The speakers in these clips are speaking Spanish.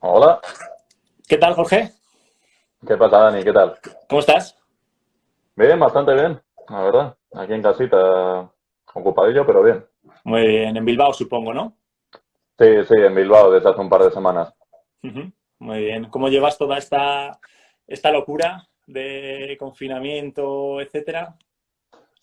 Hola, ¿Qué tal, Jorge? ¿qué pasa, Dani? ¿Qué tal? ¿Cómo estás? Bien, bastante bien, la verdad. Aquí en casita, ocupadillo, pero bien. Muy bien, en Bilbao, supongo, ¿no? Sí, sí, en Bilbao desde hace un par de semanas. Ujú. Muy bien. ¿Cómo llevas toda esta locura de confinamiento, etcétera?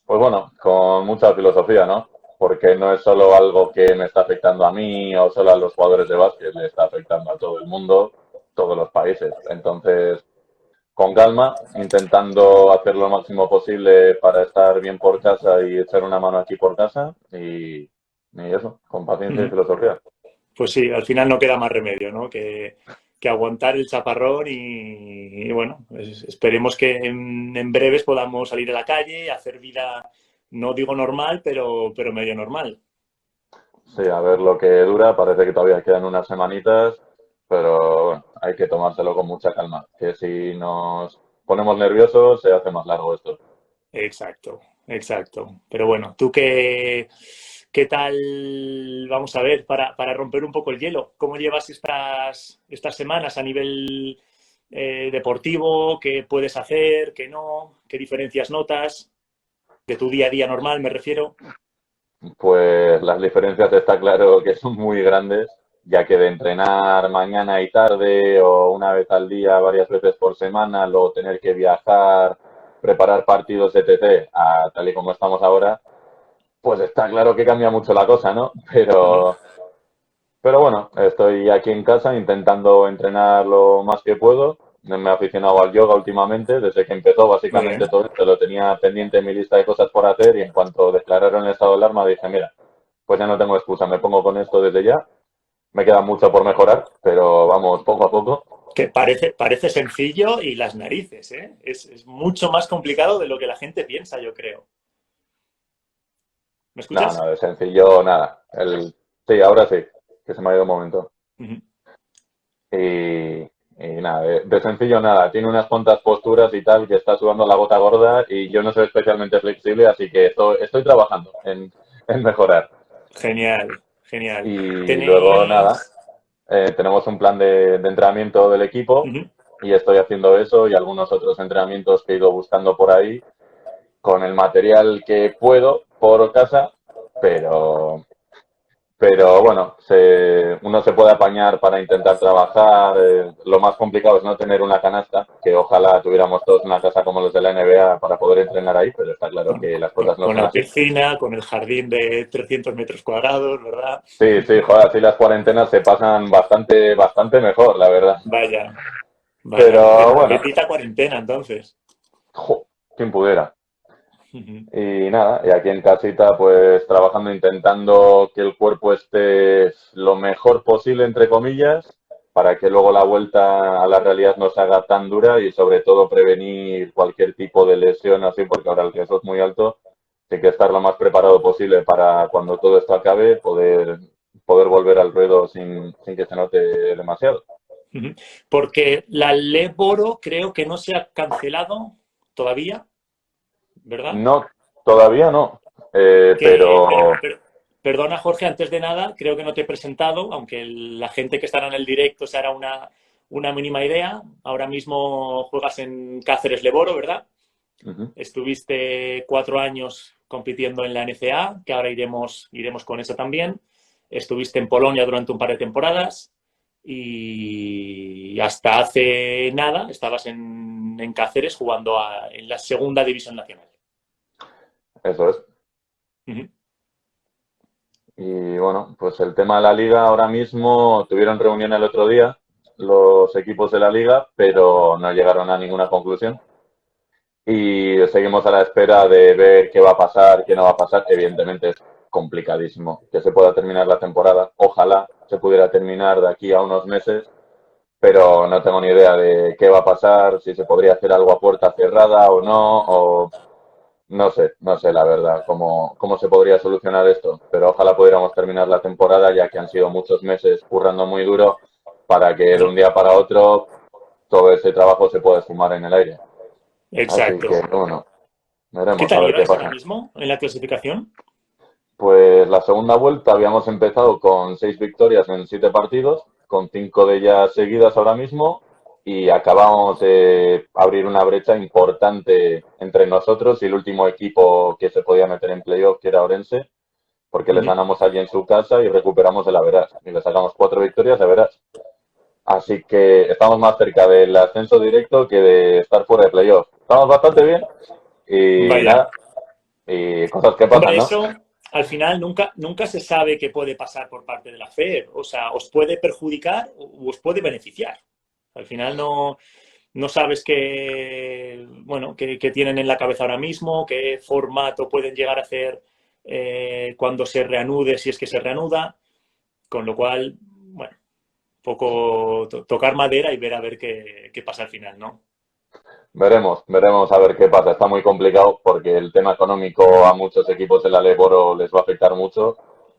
Pues bueno, con mucha filosofía, ¿no? Porque no es solo algo que me está afectando a mí o solo a los jugadores de básquet, le está afectando a todo el mundo, todos los países. Entonces, con calma, intentando hacer lo máximo posible para estar bien por casa y echar una mano aquí por casa y eso, con paciencia y Ujú. filosofía. Pues sí, al final no queda más remedio, ¿no? Que aguantar el chaparrón y bueno, esperemos que en breves podamos salir a la calle y hacer vida, no digo normal, pero medio normal. Sí, a ver lo que dura. Parece que todavía quedan unas semanitas, pero bueno, hay que tomárselo con mucha calma. Que si nos ponemos nerviosos, se hace más largo esto. Exacto, exacto. Pero bueno, ¿qué tal? Vamos a ver, para romper un poco el hielo, ¿cómo llevas estas semanas a nivel deportivo? ¿Qué puedes hacer? ¿Qué no? ¿Qué diferencias notas? De tu día a día normal, me refiero. Pues las diferencias está claro que son muy grandes, ya que de entrenar mañana y tarde o una vez al día, varias veces por semana, luego tener que viajar, preparar partidos, etc., a tal y como estamos ahora, pues está claro que cambia mucho la cosa, ¿no? Ujú. Pero bueno, estoy aquí en casa intentando entrenar lo más que puedo. Me he aficionado al yoga últimamente, desde que empezó Muy bien. básicamente todo esto, lo tenía pendiente en mi lista de cosas por hacer y en cuanto declararon el estado de alarma dije, mira, pues ya no tengo excusa, me pongo con esto desde ya. Me queda mucho por mejorar, pero vamos poco a poco. Que parece sencillo y las narices, ¿eh? Es mucho más complicado de lo que la gente piensa, yo creo. ¿Me Nada, escuchas? nada, de sencillo, nada. Sí, ahora sí, que se me ha ido un momento. Ujú. Y nada, de sencillo nada. Tiene unas cuantas posturas y tal que está sudando la gota gorda y yo no soy especialmente flexible, así que estoy trabajando en mejorar. Genial, genial. Y luego nada, ¿Tenéis? tenemos un plan de entrenamiento del equipo Ujú. y estoy haciendo eso y algunos otros entrenamientos que he ido buscando por ahí con el material que puedo por casa, pero pero bueno, uno se puede apañar para intentar trabajar. Lo más complicado es no tener una canasta, que ojalá tuviéramos todos una casa como los de la NBA para poder entrenar ahí, pero está claro Con, que las cosas no con son la así. piscina, con el jardín de 300 metros cuadrados, ¿verdad? Sí, sí, joder, así las cuarentenas se pasan bastante, bastante mejor, la verdad. Vaya, vaya. Pero bueno, Bendita cuarentena, entonces. jo, quién pudiera. Ujú. Y nada, y aquí en casita, pues trabajando, intentando que el cuerpo esté lo mejor posible, entre comillas, para que luego la vuelta a la realidad no se haga tan dura y sobre todo prevenir cualquier tipo de lesión así, porque ahora el riesgo es muy alto. Hay que estar lo más preparado posible para cuando todo esto acabe, poder volver al ruedo sin que se note demasiado. Ujú. Porque la Leboro creo que no se ha cancelado todavía, ¿verdad? No, todavía no, Que, pero perdona, Jorge, antes de nada, creo que no te he presentado, aunque la gente que estará en el directo se hará una mínima idea. Ahora mismo juegas en Cáceres Leboro, ¿verdad? ujú, Estuviste 4 años compitiendo en la NCA, que ahora iremos con eso también. Estuviste en Polonia durante un par de temporadas y hasta hace nada estabas en Cáceres jugando en la segunda división nacional. eso es. Ujú. Y bueno, pues el tema de la liga ahora mismo tuvieron reunión el otro día los equipos de la liga, pero no llegaron a ninguna conclusión. Y seguimos a la espera de ver qué va a pasar, qué no va a pasar. Evidentemente es complicadísimo que se pueda terminar la temporada. Ojalá se pudiera terminar de aquí a unos meses, pero no tengo ni idea de qué va a pasar, si se podría hacer algo a puerta cerrada o no, o no sé la verdad cómo se podría solucionar esto, pero ojalá pudiéramos terminar la temporada ya que han sido muchos meses currando muy duro para que de un día para otro todo ese trabajo se pueda esfumar en el aire. Así Exacto. que bueno, ¿Qué veremos a tal ver qué ibais ahora pasa. mismo en la clasificación? Pues la segunda vuelta habíamos empezado con 6 victorias en 7 partidos con 5 de ellas seguidas ahora mismo y acabamos de abrir una brecha importante entre nosotros y el último equipo que se podía meter en playoff, que era Orense, porque les Ujú. ganamos allí en su casa y recuperamos el Averas. Y le sacamos 4 victorias de Averas. Así que estamos más cerca del ascenso directo que de estar fuera de playoff. Estamos bastante bien y Vaya. nada, y cosas que pasan, Hombre, ¿no? eso al final nunca se sabe qué puede pasar por parte de la FED. O sea, os puede perjudicar o os puede beneficiar. Al final no sabes bueno, qué tienen en la cabeza ahora mismo, qué formato pueden llegar a hacer cuando se reanude, si es que se reanuda. Con lo cual, bueno, un poco tocar madera y ver a ver qué pasa al final, ¿no? Veremos a ver qué pasa. Está muy complicado porque el tema económico a muchos equipos de la Leboro les va a afectar mucho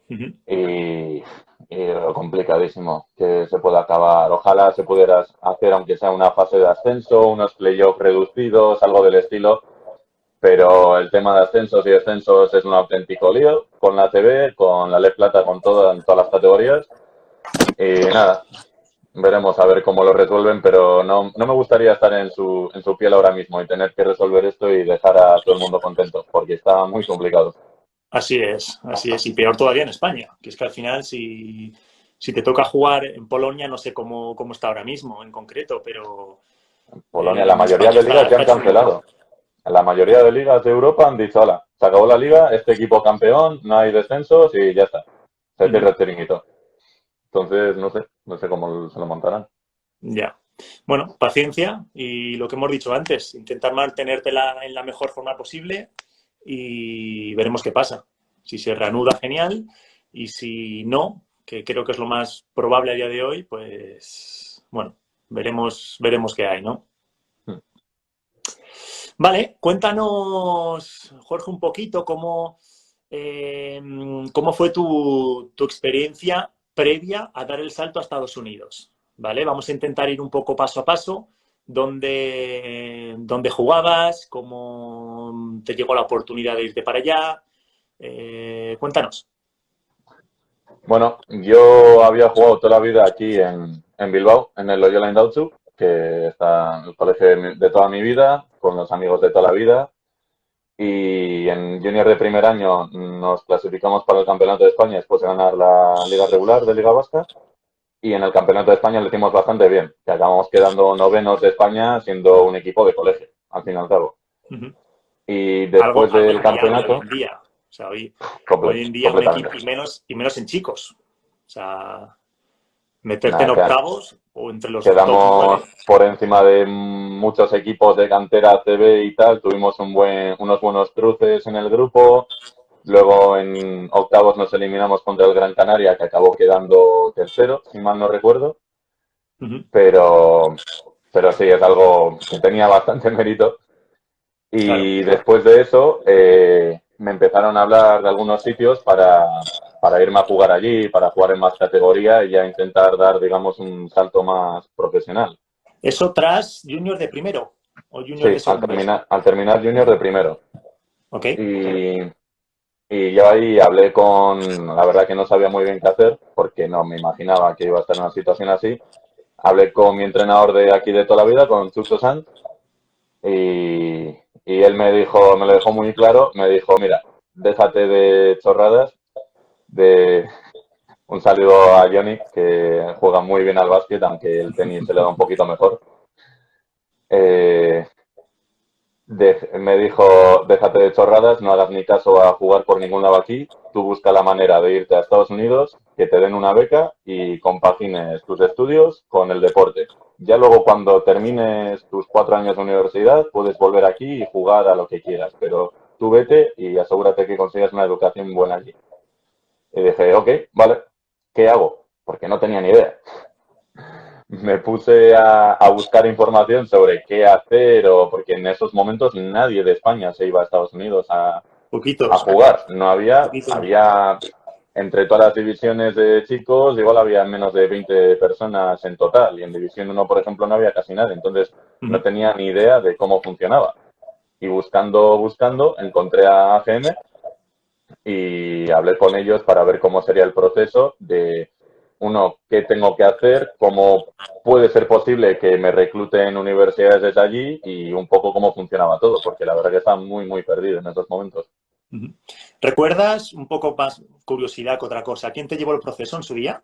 Ujú. y, y complicadísimo que se pueda acabar. Ojalá se pudiera hacer, aunque sea una fase de ascenso, unos playoffs reducidos, algo del estilo, pero el tema de ascensos y descensos es un auténtico lío con la CB, con la Ley Plata, con en todas las categorías. Y nada, veremos a ver cómo lo resuelven, pero no me gustaría estar en su piel ahora mismo y tener que resolver esto y dejar a todo el mundo contento, porque está muy complicado. Así es, así es. Y peor todavía en España, que es que al final si te toca jugar en Polonia, no sé cómo está ahora mismo en concreto, pero Polonia, la en mayoría España de ligas ya han está chungo. cancelado. La mayoría de ligas de Europa han dicho, hola, se acabó la liga, este equipo campeón, no hay descensos y ya está. Se cierra Ujú. el chiringuito. Entonces, no sé cómo se lo montarán. Ya. Bueno, paciencia y lo que hemos dicho antes, intentar mantenértela en la mejor forma posible y veremos qué pasa. Si se reanuda, genial, y si no, que creo que es lo más probable a día de hoy, pues bueno, veremos qué hay, ¿no? Vale, cuéntanos, Jorge, un poquito cómo fue tu experiencia previa a dar el salto a Estados Unidos. ¿Vale? Vamos a intentar ir un poco paso a paso. ¿Dónde jugabas? ¿Cómo te llegó la oportunidad de irte para allá? Cuéntanos. Bueno, yo había jugado toda la vida aquí en Bilbao, en el Loyola Indautxu, que está en el colegio de toda mi vida, con los amigos de toda la vida. Y en junior de primer año nos clasificamos para el Campeonato de España después de ganar la Liga Regular de Liga Vasca. Y en el Campeonato de España lo hicimos bastante bien, que acabamos quedando novenos de España siendo un equipo de colegio, al fin y al cabo. Uh -huh. Y Algo, después algo del inviable hoy campeonato, en día. O sea, hoy en día un completamente. equipo, y menos en chicos. O sea, meterte en Nada, octavos o entre los top quedamos 9. por encima de muchos equipos de cantera CB y tal. Tuvimos unos buenos cruces en el grupo. Luego en octavos nos eliminamos contra el Gran Canaria, que acabó quedando tercero, si mal no recuerdo. Uh -huh. Pero, pero sí, es algo que tenía bastante mérito. Claro. Y después de eso me empezaron a hablar de algunos sitios para irme a jugar allí, para jugar en más categoría y ya intentar dar, digamos, un salto más profesional. ¿Eso tras junior de primero o junior de Sí, segundo? al terminar junior de primero. Ok. Y, y yo ahí hablé con, la verdad que no sabía muy bien qué hacer, porque no me imaginaba que iba a estar en una situación así. Hablé con mi entrenador de aquí de toda la vida, con Chucho Sanz, y, y él me lo dejó muy claro, me dijo, mira, déjate de chorradas, de un saludo a Johnny, que juega muy bien al básquet, aunque el tenis se le da un poquito mejor. Eh, me dijo, déjate de chorradas, no hagas ni caso a jugar por ningún lado aquí, tú busca la manera de irte a Estados Unidos, que te den una beca y compagines tus estudios con el deporte. Ya luego cuando termines tus 4 años de universidad puedes volver aquí y jugar a lo que quieras, pero tú vete y asegúrate que consigas una educación buena allí. Y dije, ok, vale, ¿qué hago? Porque no tenía ni idea. Me puse a buscar información sobre qué hacer, o porque en esos momentos nadie de España se iba a Estados Unidos a Poquitos. jugar. No había, Poquitos. había entre todas las divisiones de chicos, igual había menos de 20 personas en total. Y en División uno por ejemplo, no había casi nadie. Entonces Uh no -huh. tenía ni idea de cómo funcionaba. Y buscando, encontré a AGM y hablé con ellos para ver cómo sería el proceso de uno, qué tengo que hacer, cómo puede ser posible que me recluten en universidades desde allí y un poco cómo funcionaba todo, porque la verdad que estaba muy, muy perdido en esos momentos. Ujú. ¿Recuerdas, un poco más curiosidad que otra cosa, quién te llevó el proceso en su día?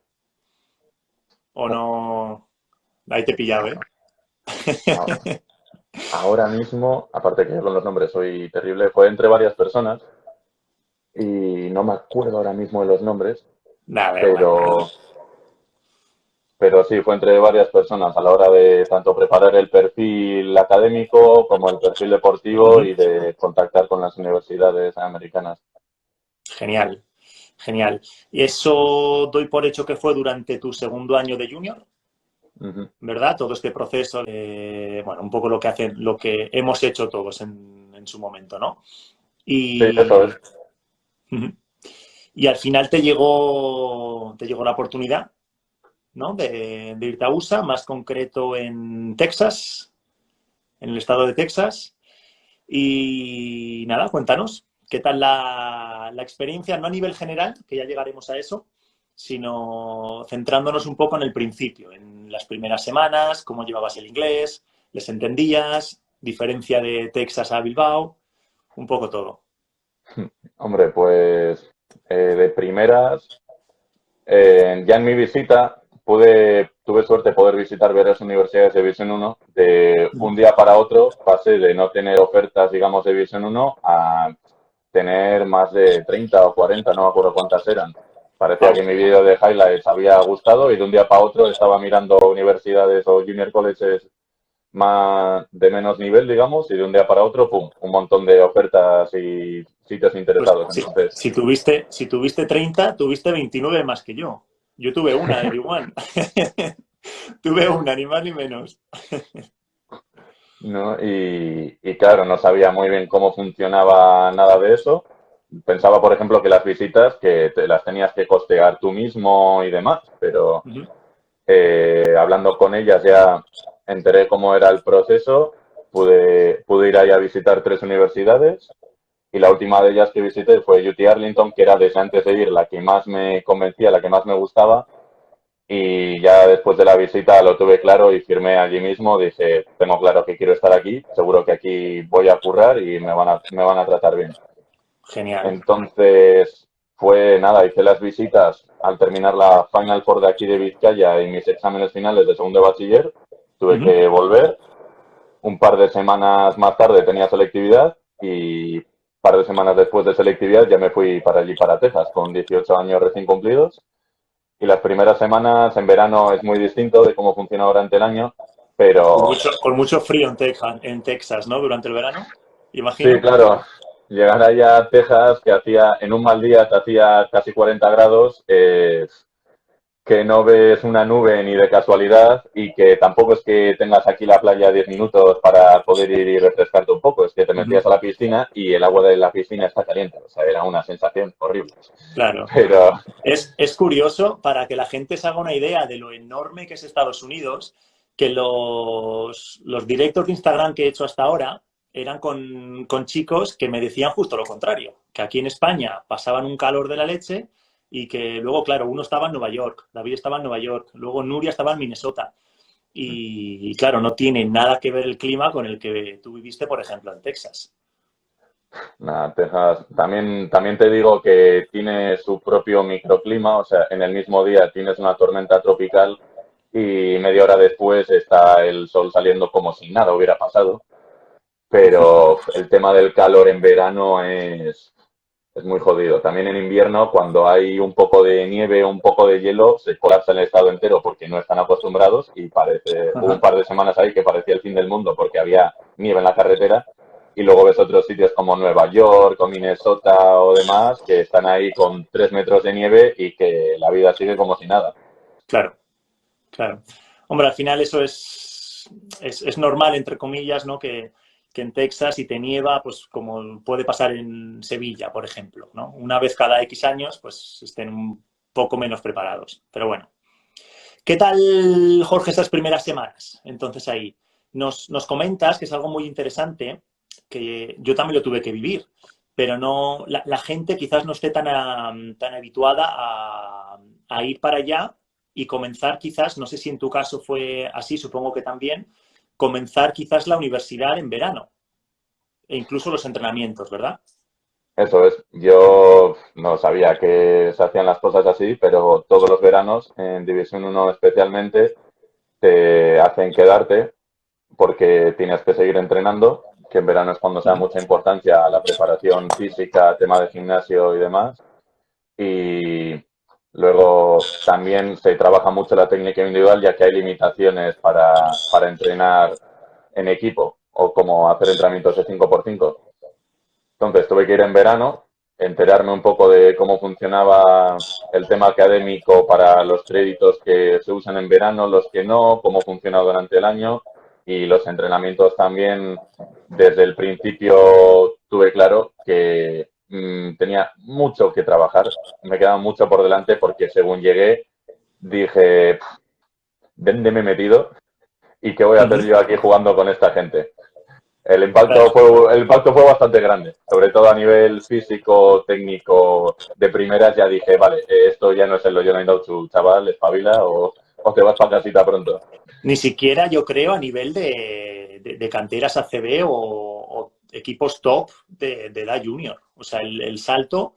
¿O no? Ahí te he pillado, ¿eh? Ahora, ahora mismo, aparte que con los nombres soy terrible, fue entre varias personas y no me acuerdo ahora mismo de los nombres, Nada, da igual. pero, pero sí, fue entre varias personas a la hora de tanto preparar el perfil académico como el perfil deportivo Ujú. y de contactar con las universidades americanas. Genial, genial. Y eso doy por hecho que fue durante tu segundo año de junior, Ujú. ¿verdad? Todo este proceso de, bueno, un poco lo que hacen, lo que hemos hecho todos en su momento, ¿no? Sí, eso Y, es. ujú. Y al final te llegó la oportunidad, ¿no? De irte a USA, más concreto en Texas, en el estado de Texas. Y nada, cuéntanos, ¿qué tal la experiencia? No a nivel general, que ya llegaremos a eso, sino centrándonos un poco en el principio, en las primeras semanas, cómo llevabas el inglés, les entendías, diferencia de Texas a Bilbao, un poco todo. Hombre, pues de primeras, ya en mi visita tuve suerte de poder visitar varias universidades de División 1. De un día para otro pasé de no tener ofertas, digamos, de División 1 a tener más de 30 o 40, no me acuerdo cuántas eran. Parecía que Wow. mi vídeo de highlights había gustado y de un día para otro estaba mirando universidades o junior colleges más de menos nivel, digamos, y de un día para otro, pum, un montón de ofertas y sitios Pues interesados. Entonces, si tuviste 30, tuviste 29 más que yo. Yo tuve una de B1. Tuve una, ni más ni menos. ¿no? Y claro, no sabía muy bien cómo funcionaba nada de eso. Pensaba, por ejemplo, que las visitas que te las tenías que costear tú mismo y demás, pero Ujú. hablando con ellas ya enteré cómo era el proceso, pude ir ahí a visitar 3 universidades y la última de ellas que visité fue UT Arlington, que era desde antes de ir la que más me convencía, la que más me gustaba. Y ya después de la visita lo tuve claro y firmé allí mismo. Dije, tengo claro que quiero estar aquí, seguro que aquí voy a currar y me van a tratar bien. Genial. Entonces, fue nada, hice las visitas al terminar la Final Four de aquí de Vizcaya y mis exámenes finales de segundo de bachiller. Tuve Ujú. que volver. Un par de semanas más tarde tenía selectividad y un par de semanas después de selectividad ya me fui para allí, para Texas, con 18 años recién cumplidos. Y las primeras semanas en verano es muy distinto de cómo funciona durante el año, pero Con mucho frío en Texas, ¿no? Durante el verano, sí, imagino. claro, llegar allá a Texas, que hacía en un mal día te hacía casi 40 grados, que no ves una nube ni de casualidad y que tampoco es que tengas aquí la playa 10 minutos para poder ir y refrescarte un poco, es que te Ujú. metías a la piscina y el agua de la piscina está caliente, o sea, era una sensación horrible. Claro. Pero Es curioso para que la gente se haga una idea de lo enorme que es Estados Unidos, que los directos de Instagram que he hecho hasta ahora eran con chicos que me decían justo lo contrario, que aquí en España pasaban un calor de la leche y que luego, claro, uno estaba en Nueva York, David estaba en Nueva York, luego Nuria estaba en Minnesota. Y claro, no tiene nada que ver el clima con el que tú viviste, por ejemplo, en Texas. nada, Texas, también te digo que tiene su propio microclima, o sea, en el mismo día tienes una tormenta tropical y media hora después está el sol saliendo como si nada hubiera pasado. Pero el tema del calor en verano es muy jodido. También en invierno, cuando hay un poco de nieve o un poco de hielo, se colapsa el estado entero porque no están acostumbrados y hubo un Ajá. par de semanas ahí que parecía el fin del mundo porque había nieve en la carretera y luego ves otros sitios como Nueva York o Minnesota o demás que están ahí con 3 metros de nieve y que la vida sigue como si nada. Claro, claro. Hombre, al final eso es normal, entre comillas, ¿no? Que en Texas, si te nieva, pues como puede pasar en Sevilla, por ejemplo, ¿no? Una vez cada X años, pues estén un poco menos preparados. Pero bueno. ¿Qué tal, Jorge, esas primeras semanas? Entonces ahí nos comentas que es algo muy interesante, que yo también lo tuve que vivir, pero no, la gente quizás no esté tan habituada a ir para allá y comenzar quizás, no sé si en tu caso fue así, supongo que también, comenzar quizás la universidad en verano e incluso los entrenamientos, ¿verdad? Eso es. Yo no sabía que se hacían las cosas así, pero todos los veranos, en División uno especialmente, te hacen quedarte porque tienes que seguir entrenando, que en verano es cuando se da mucha importancia a la preparación física, tema de gimnasio y demás. Y luego también se trabaja mucho la técnica individual, ya que hay limitaciones para entrenar en equipo o como hacer entrenamientos de 5x5. Entonces tuve que ir en verano, enterarme un poco de cómo funcionaba el tema académico para los créditos que se usan en verano, los que no, cómo funciona durante el año y los entrenamientos también. Desde el principio tuve claro que tenía mucho que trabajar, me quedaba mucho por delante porque según llegué dije, ¿dónde me he metido? ¿Y qué voy a hacer Ujú. yo aquí jugando con esta gente? Claro. El impacto fue bastante grande, sobre todo a nivel físico, técnico, de primeras ya dije, vale, esto ya no es el Loyola Indautxu, chaval, espabila o te vas para casita pronto. Ni siquiera yo creo a nivel de canteras ACB o equipos top de edad junior. O sea, el salto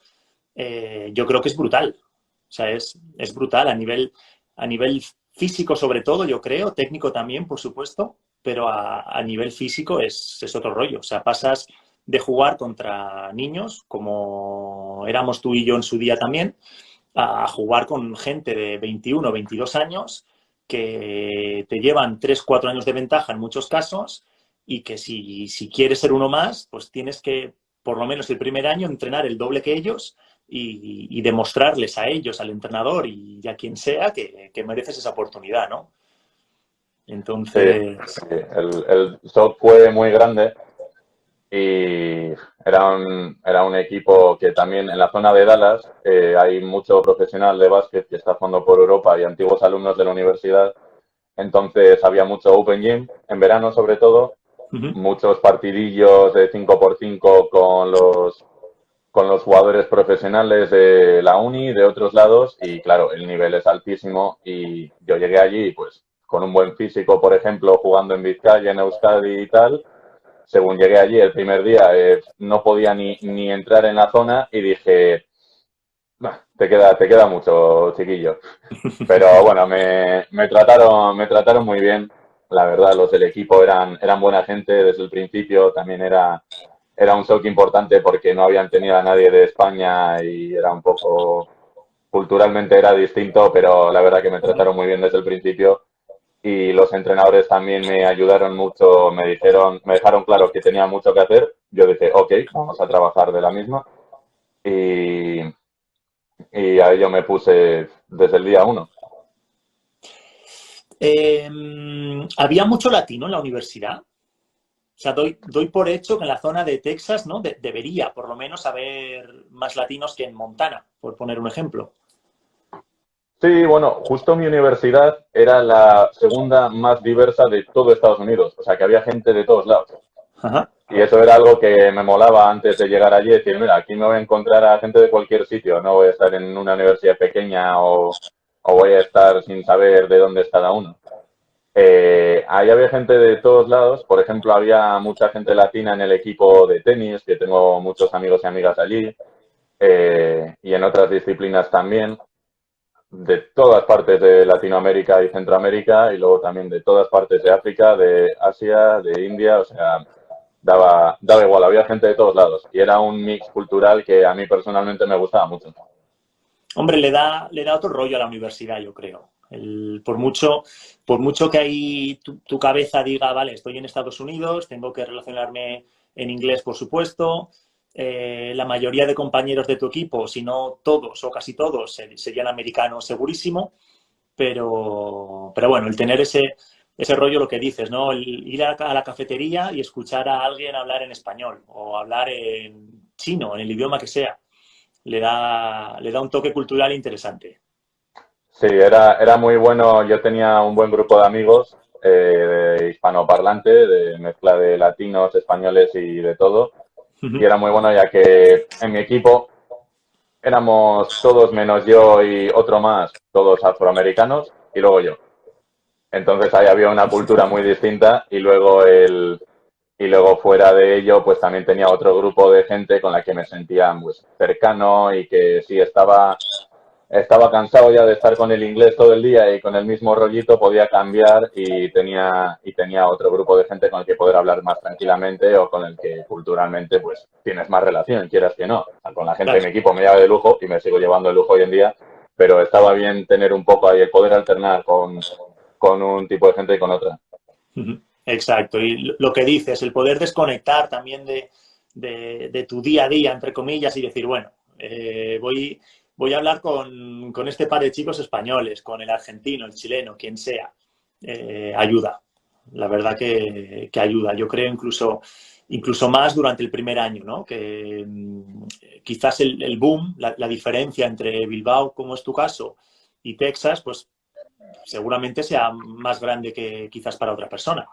yo creo que es brutal. O sea, es brutal a nivel físico sobre todo, yo creo, técnico también, por supuesto, pero a nivel físico es otro rollo. O sea, pasas de jugar contra niños, como éramos tú y yo en su día también, a jugar con gente de 21 o 22 años que te llevan 3 4 años de ventaja en muchos casos y que si quieres ser uno más, pues tienes que, por lo menos el primer año, entrenar el doble que ellos y demostrarles a ellos, al entrenador y a quien sea que mereces esa oportunidad, ¿no? Sí, Entonces, sí, el shock fue muy grande y era un equipo que también en la zona de Dallas hay mucho profesional de básquet que está jugando por Europa y antiguos alumnos de la universidad. Entonces había mucho Open Gym, en verano sobre todo, uh-huh. muchos partidillos de 5x5 con los jugadores profesionales de la uni, de otros lados, y claro, el nivel es altísimo y yo llegué allí pues con un buen físico, por ejemplo, jugando en Vizcaya, en Euskadi y tal. Según llegué allí el primer día, no podía ni entrar en la zona y dije, "Bah, te queda mucho, chiquillo". Pero bueno, me trataron muy bien. La verdad, los del equipo eran buena gente desde el principio. También era un shock importante porque no habían tenido a nadie de España y era un poco, culturalmente era distinto, pero la verdad que me trataron muy bien desde el principio. Y los entrenadores también me ayudaron mucho, me dejaron claro que tenía mucho que hacer. Yo dije, ok, vamos a trabajar de la misma. Y, y a ello me puse desde el día uno. eh, había mucho latino en la universidad. O sea, doy por hecho que en la zona de Texas, ¿no? Debería, por lo menos, haber más latinos que en Montana, por poner un ejemplo. Sí, bueno, justo mi universidad era la segunda más diversa de todo Estados Unidos. O sea, que había gente de todos lados. Ajá. Y eso era algo que me molaba antes de llegar allí, decir, mira, aquí me voy a encontrar a gente de cualquier sitio, no voy a estar en una universidad pequeña o voy a estar sin saber de dónde es cada uno. Ahí había gente de todos lados, por ejemplo, había mucha gente latina en el equipo de tenis, que tengo muchos amigos y amigas allí, y en otras disciplinas también, de todas partes de Latinoamérica y Centroamérica, y luego también de todas partes de África, de Asia, de India, o sea, daba igual, había gente de todos lados, y era un mix cultural que a mí personalmente me gustaba mucho. Hombre, le da otro rollo a la universidad, yo creo. Por mucho que ahí tu cabeza diga, vale, estoy en Estados Unidos, tengo que relacionarme en inglés, por supuesto. La mayoría de compañeros de tu equipo, si no todos o casi todos, serían americanos segurísimo. Pero bueno, el tener ese rollo, lo que dices, ¿no? El ir a la cafetería y escuchar a alguien hablar en español o hablar en chino, en el idioma que sea, le da un toque cultural interesante. Sí, era muy bueno, yo tenía un buen grupo de amigos de hispanoparlante, de mezcla de latinos, españoles y de todo, y era muy bueno ya que en mi equipo éramos todos menos yo y otro más, todos afroamericanos, y luego yo. Entonces ahí había una cultura muy distinta y luego fuera de ello, pues también tenía otro grupo de gente con la que me sentía pues, cercano y que sí estaba cansado ya de estar con el inglés todo el día y con el mismo rollito, podía cambiar y tenía otro grupo de gente con el que poder hablar más tranquilamente o con el que culturalmente pues tienes más relación, quieras que no. O sea, con la gente de Claro. mi equipo me lleva de lujo y me sigo llevando de lujo hoy en día, pero estaba bien tener un poco ahí el poder alternar con un tipo de gente y con otra. Ujú. Exacto. Y lo que dices, el poder desconectar también de tu día a día, entre comillas, y decir, bueno, voy a hablar con este par de chicos españoles, con el argentino, el chileno, quien sea. Ayuda. La verdad que ayuda. Yo creo incluso más durante el primer año, ¿no? Que quizás el boom, la diferencia entre Bilbao, como es tu caso, y Texas, pues seguramente sea más grande que quizás para otra persona.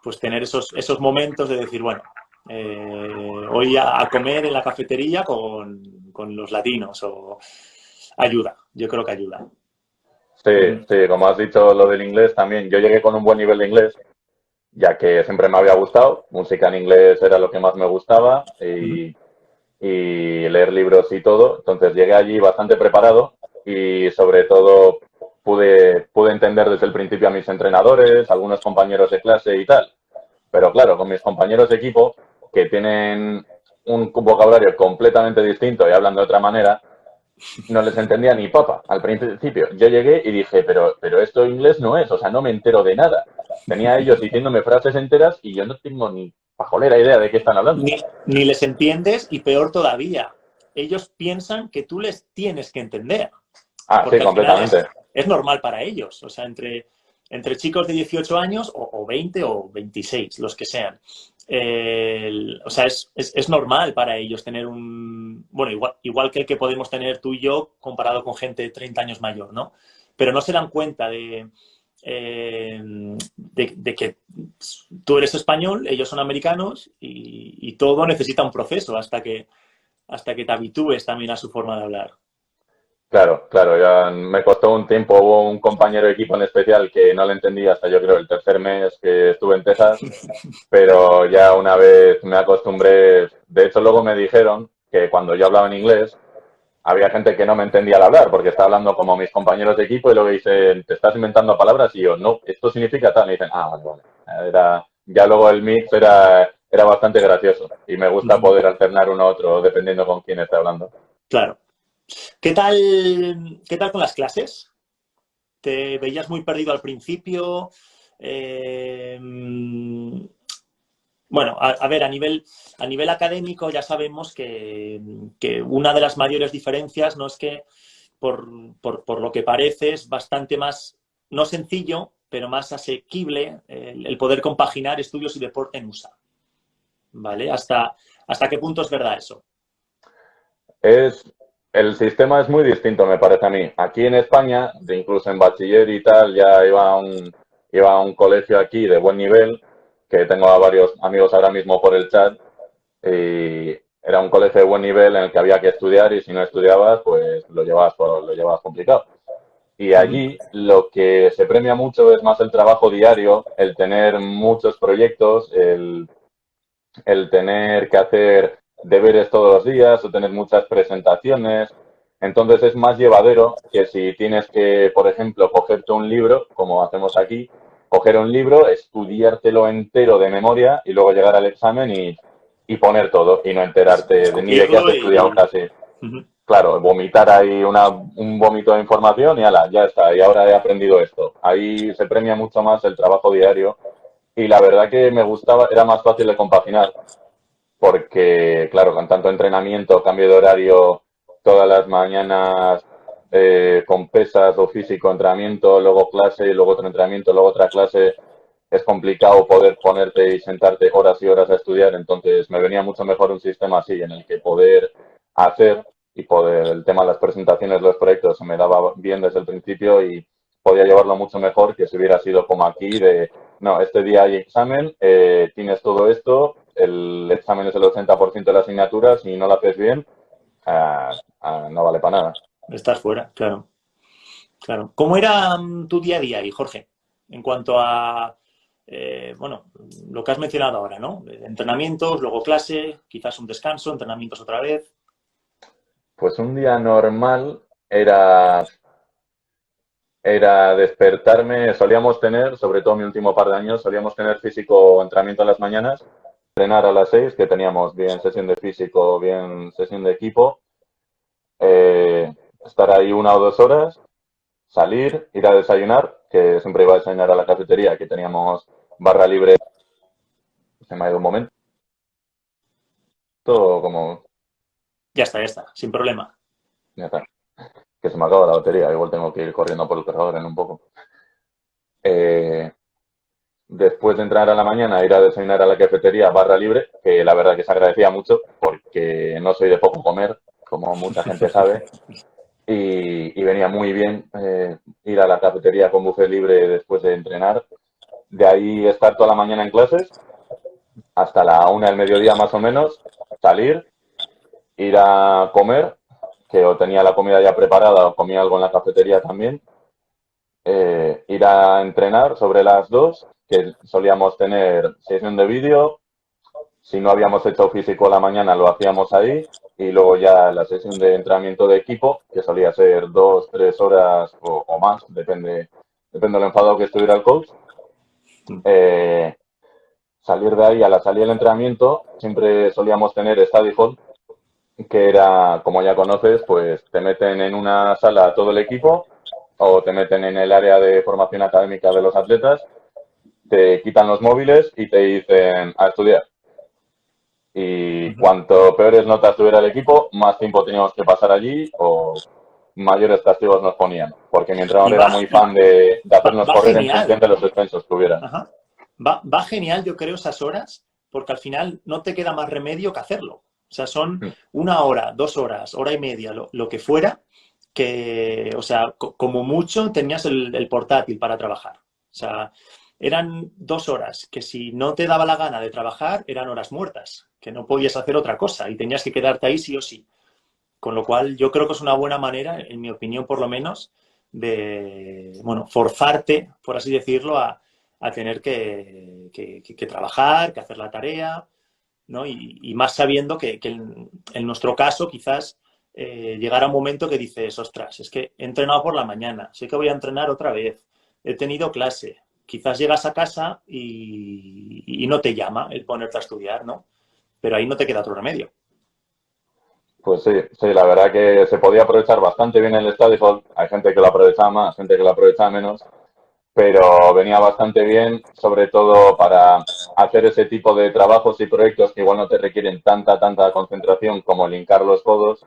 Pues tener esos momentos de decir, bueno, hoy a comer en la cafetería con los latinos o ayuda, yo creo que ayuda. Sí, Uh -huh. sí, como has dicho lo del inglés también, yo llegué con un buen nivel de inglés, ya que siempre me había gustado, música en inglés era lo que más me gustaba Uh -huh. y leer libros y todo. Entonces llegué allí bastante preparado y sobre todo pude entender desde el principio a mis entrenadores, algunos compañeros de clase y tal. Pero claro, con mis compañeros de equipo, que tienen un vocabulario completamente distinto y hablan de otra manera, no les entendía ni papa al principio. Yo llegué y dije, pero esto inglés no es, o sea, no me entero de nada. Tenía ellos diciéndome frases enteras y yo no tengo ni pajolera idea de qué están hablando. Ni les entiendes y peor todavía, ellos piensan que tú les tienes que entender. Ah, sí, Porque al final completamente. es normal para ellos. O sea, entre chicos de 18 años o 20 o 26, los que sean. O sea, es normal para ellos tener bueno, igual que el que podemos tener tú y yo comparado con gente de 30 años mayor, ¿no? Pero no se dan cuenta de que tú eres español, ellos son americanos y todo necesita un proceso hasta que te habitúes también a su forma de hablar. Claro, claro, ya me costó un tiempo. Hubo un compañero de equipo en especial que no le entendí hasta yo creo el tercer mes que estuve en Texas, pero ya una vez me acostumbré. De hecho, luego me dijeron que cuando yo hablaba en inglés, había gente que no me entendía al hablar, porque estaba hablando como mis compañeros de equipo y luego dicen, ¿te estás inventando palabras? Y yo, no, esto significa tal. Y dicen, ah, vale, vale. Ya luego el mix era bastante gracioso y me gusta poder alternar uno a otro dependiendo con quién esté hablando. Claro. ¿Qué tal con las clases? ¿Te veías muy perdido al principio? Bueno, a ver, a nivel académico ya sabemos que una de las mayores diferencias no es que por lo que parece es bastante más, no sencillo, pero más asequible el poder compaginar estudios y deporte en USA. ¿Vale? ¿Hasta qué punto es verdad eso? Es, el sistema es muy distinto, me parece a mí. Aquí en España, incluso en bachiller y tal, ya iba a un colegio aquí de buen nivel, que tengo a varios amigos ahora mismo por el chat, y era un colegio de buen nivel en el que había que estudiar y si no estudiabas, pues lo llevabas complicado. Y Uh -huh. allí lo que se premia mucho es más el trabajo diario, el tener muchos proyectos, el tener que hacer deberes todos los días o tener muchas presentaciones. Entonces es más llevadero que si tienes que, por ejemplo, cogerte un libro, como hacemos aquí, coger un libro, estudiártelo entero de memoria y luego llegar al examen y poner todo y no enterarte ni de qué has Escupirlo estudiado y... casi. Uh -huh. Claro, vomitar ahí un vómito de información y ala, ya está, y ahora he aprendido esto. Ahí se premia mucho más el trabajo diario y la verdad que me gustaba, era más fácil de compaginar porque, claro, con tanto entrenamiento, cambio de horario, todas las mañanas con pesas o físico, entrenamiento, luego clase, y luego otro entrenamiento, luego otra clase, es complicado poder ponerte y sentarte horas y horas a estudiar, entonces me venía mucho mejor un sistema así, en el que poder hacer y poder, el tema de las presentaciones, los proyectos, se me daba bien desde el principio y podía llevarlo mucho mejor que si hubiera sido como aquí de no, este día hay examen, tienes todo esto, el examen es el 80% de la asignatura, si no lo haces bien, no vale para nada. Estás fuera, claro. Claro. ¿Cómo era tu día a día ahí, Jorge? En cuanto a, bueno, lo que has mencionado ahora, ¿no? Entrenamientos, luego clase, quizás un descanso, entrenamientos otra vez. Pues un día normal era despertarme, solíamos tener, sobre todo mi último par de años, solíamos tener físico entrenamiento a las mañanas, entrenar a las 6, que teníamos bien sesión de físico, bien sesión de equipo, estar ahí 1 o 2 horas, salir, ir a desayunar, que siempre iba a desayunar a la cafetería, que teníamos barra libre, se me ha ido un momento, como, Ya está, sin problema. ya está, que se me acaba la batería, igual tengo que ir corriendo por el cargador en un poco. Eh, Después de entrar a la mañana, ir a desayunar a la cafetería barra libre, que la verdad que se agradecía mucho, porque no soy de poco comer, como mucha gente sabe, y venía muy bien ir a la cafetería con buffet libre después de entrenar. De ahí estar toda la mañana en clases, hasta la 1 del mediodía más o menos, salir, ir a comer, que o tenía la comida ya preparada o comía algo en la cafetería también, ir a entrenar sobre las 2, que solíamos tener sesión de vídeo. Si no habíamos hecho físico a la mañana, lo hacíamos ahí. Y luego ya la sesión de entrenamiento de equipo, que solía ser 2, 3 horas o más, depende del enfadado que estuviera el coach. Salir de ahí, a la salida del entrenamiento, siempre solíamos tener study hall, que era, como ya conoces, pues te meten en una sala todo el equipo o te meten en el área de formación académica de los atletas, te quitan los móviles y te dicen a estudiar. Y cuanto peores notas tuviera el equipo, más tiempo teníamos que pasar allí o mayores castigos nos ponían. Porque mi entrenador era muy fan de hacernos Va correr en genial. función de los suspensos que hubiera. Ajá. Va genial, yo creo, esas horas, porque al final no te queda más remedio que hacerlo. O sea, son 1 hora, 2 horas, hora y media, lo que fuera, que, o sea, como mucho tenías el portátil para trabajar. O sea, eran 2 horas que si no te daba la gana de trabajar, eran horas muertas, que no podías hacer otra cosa y tenías que quedarte ahí sí o sí. Con lo cual, yo creo que es una buena manera, en mi opinión por lo menos, de, bueno, forzarte, por así decirlo, a tener que trabajar, que hacer la tarea, ¿no? Y más sabiendo que en nuestro caso quizás llegará un momento que dices, ostras, es que he entrenado por la mañana, sé que voy a entrenar otra vez, he tenido clase, quizás llegas a casa y no te llama el ponerte a estudiar, ¿no? Pero ahí no te queda otro remedio. Pues sí, la verdad que se podía aprovechar bastante bien el study hall. Hay gente que lo aprovechaba más, gente que lo aprovechaba menos, pero venía bastante bien, sobre todo para hacer ese tipo de trabajos y proyectos que igual no te requieren tanta concentración como el hincar los codos,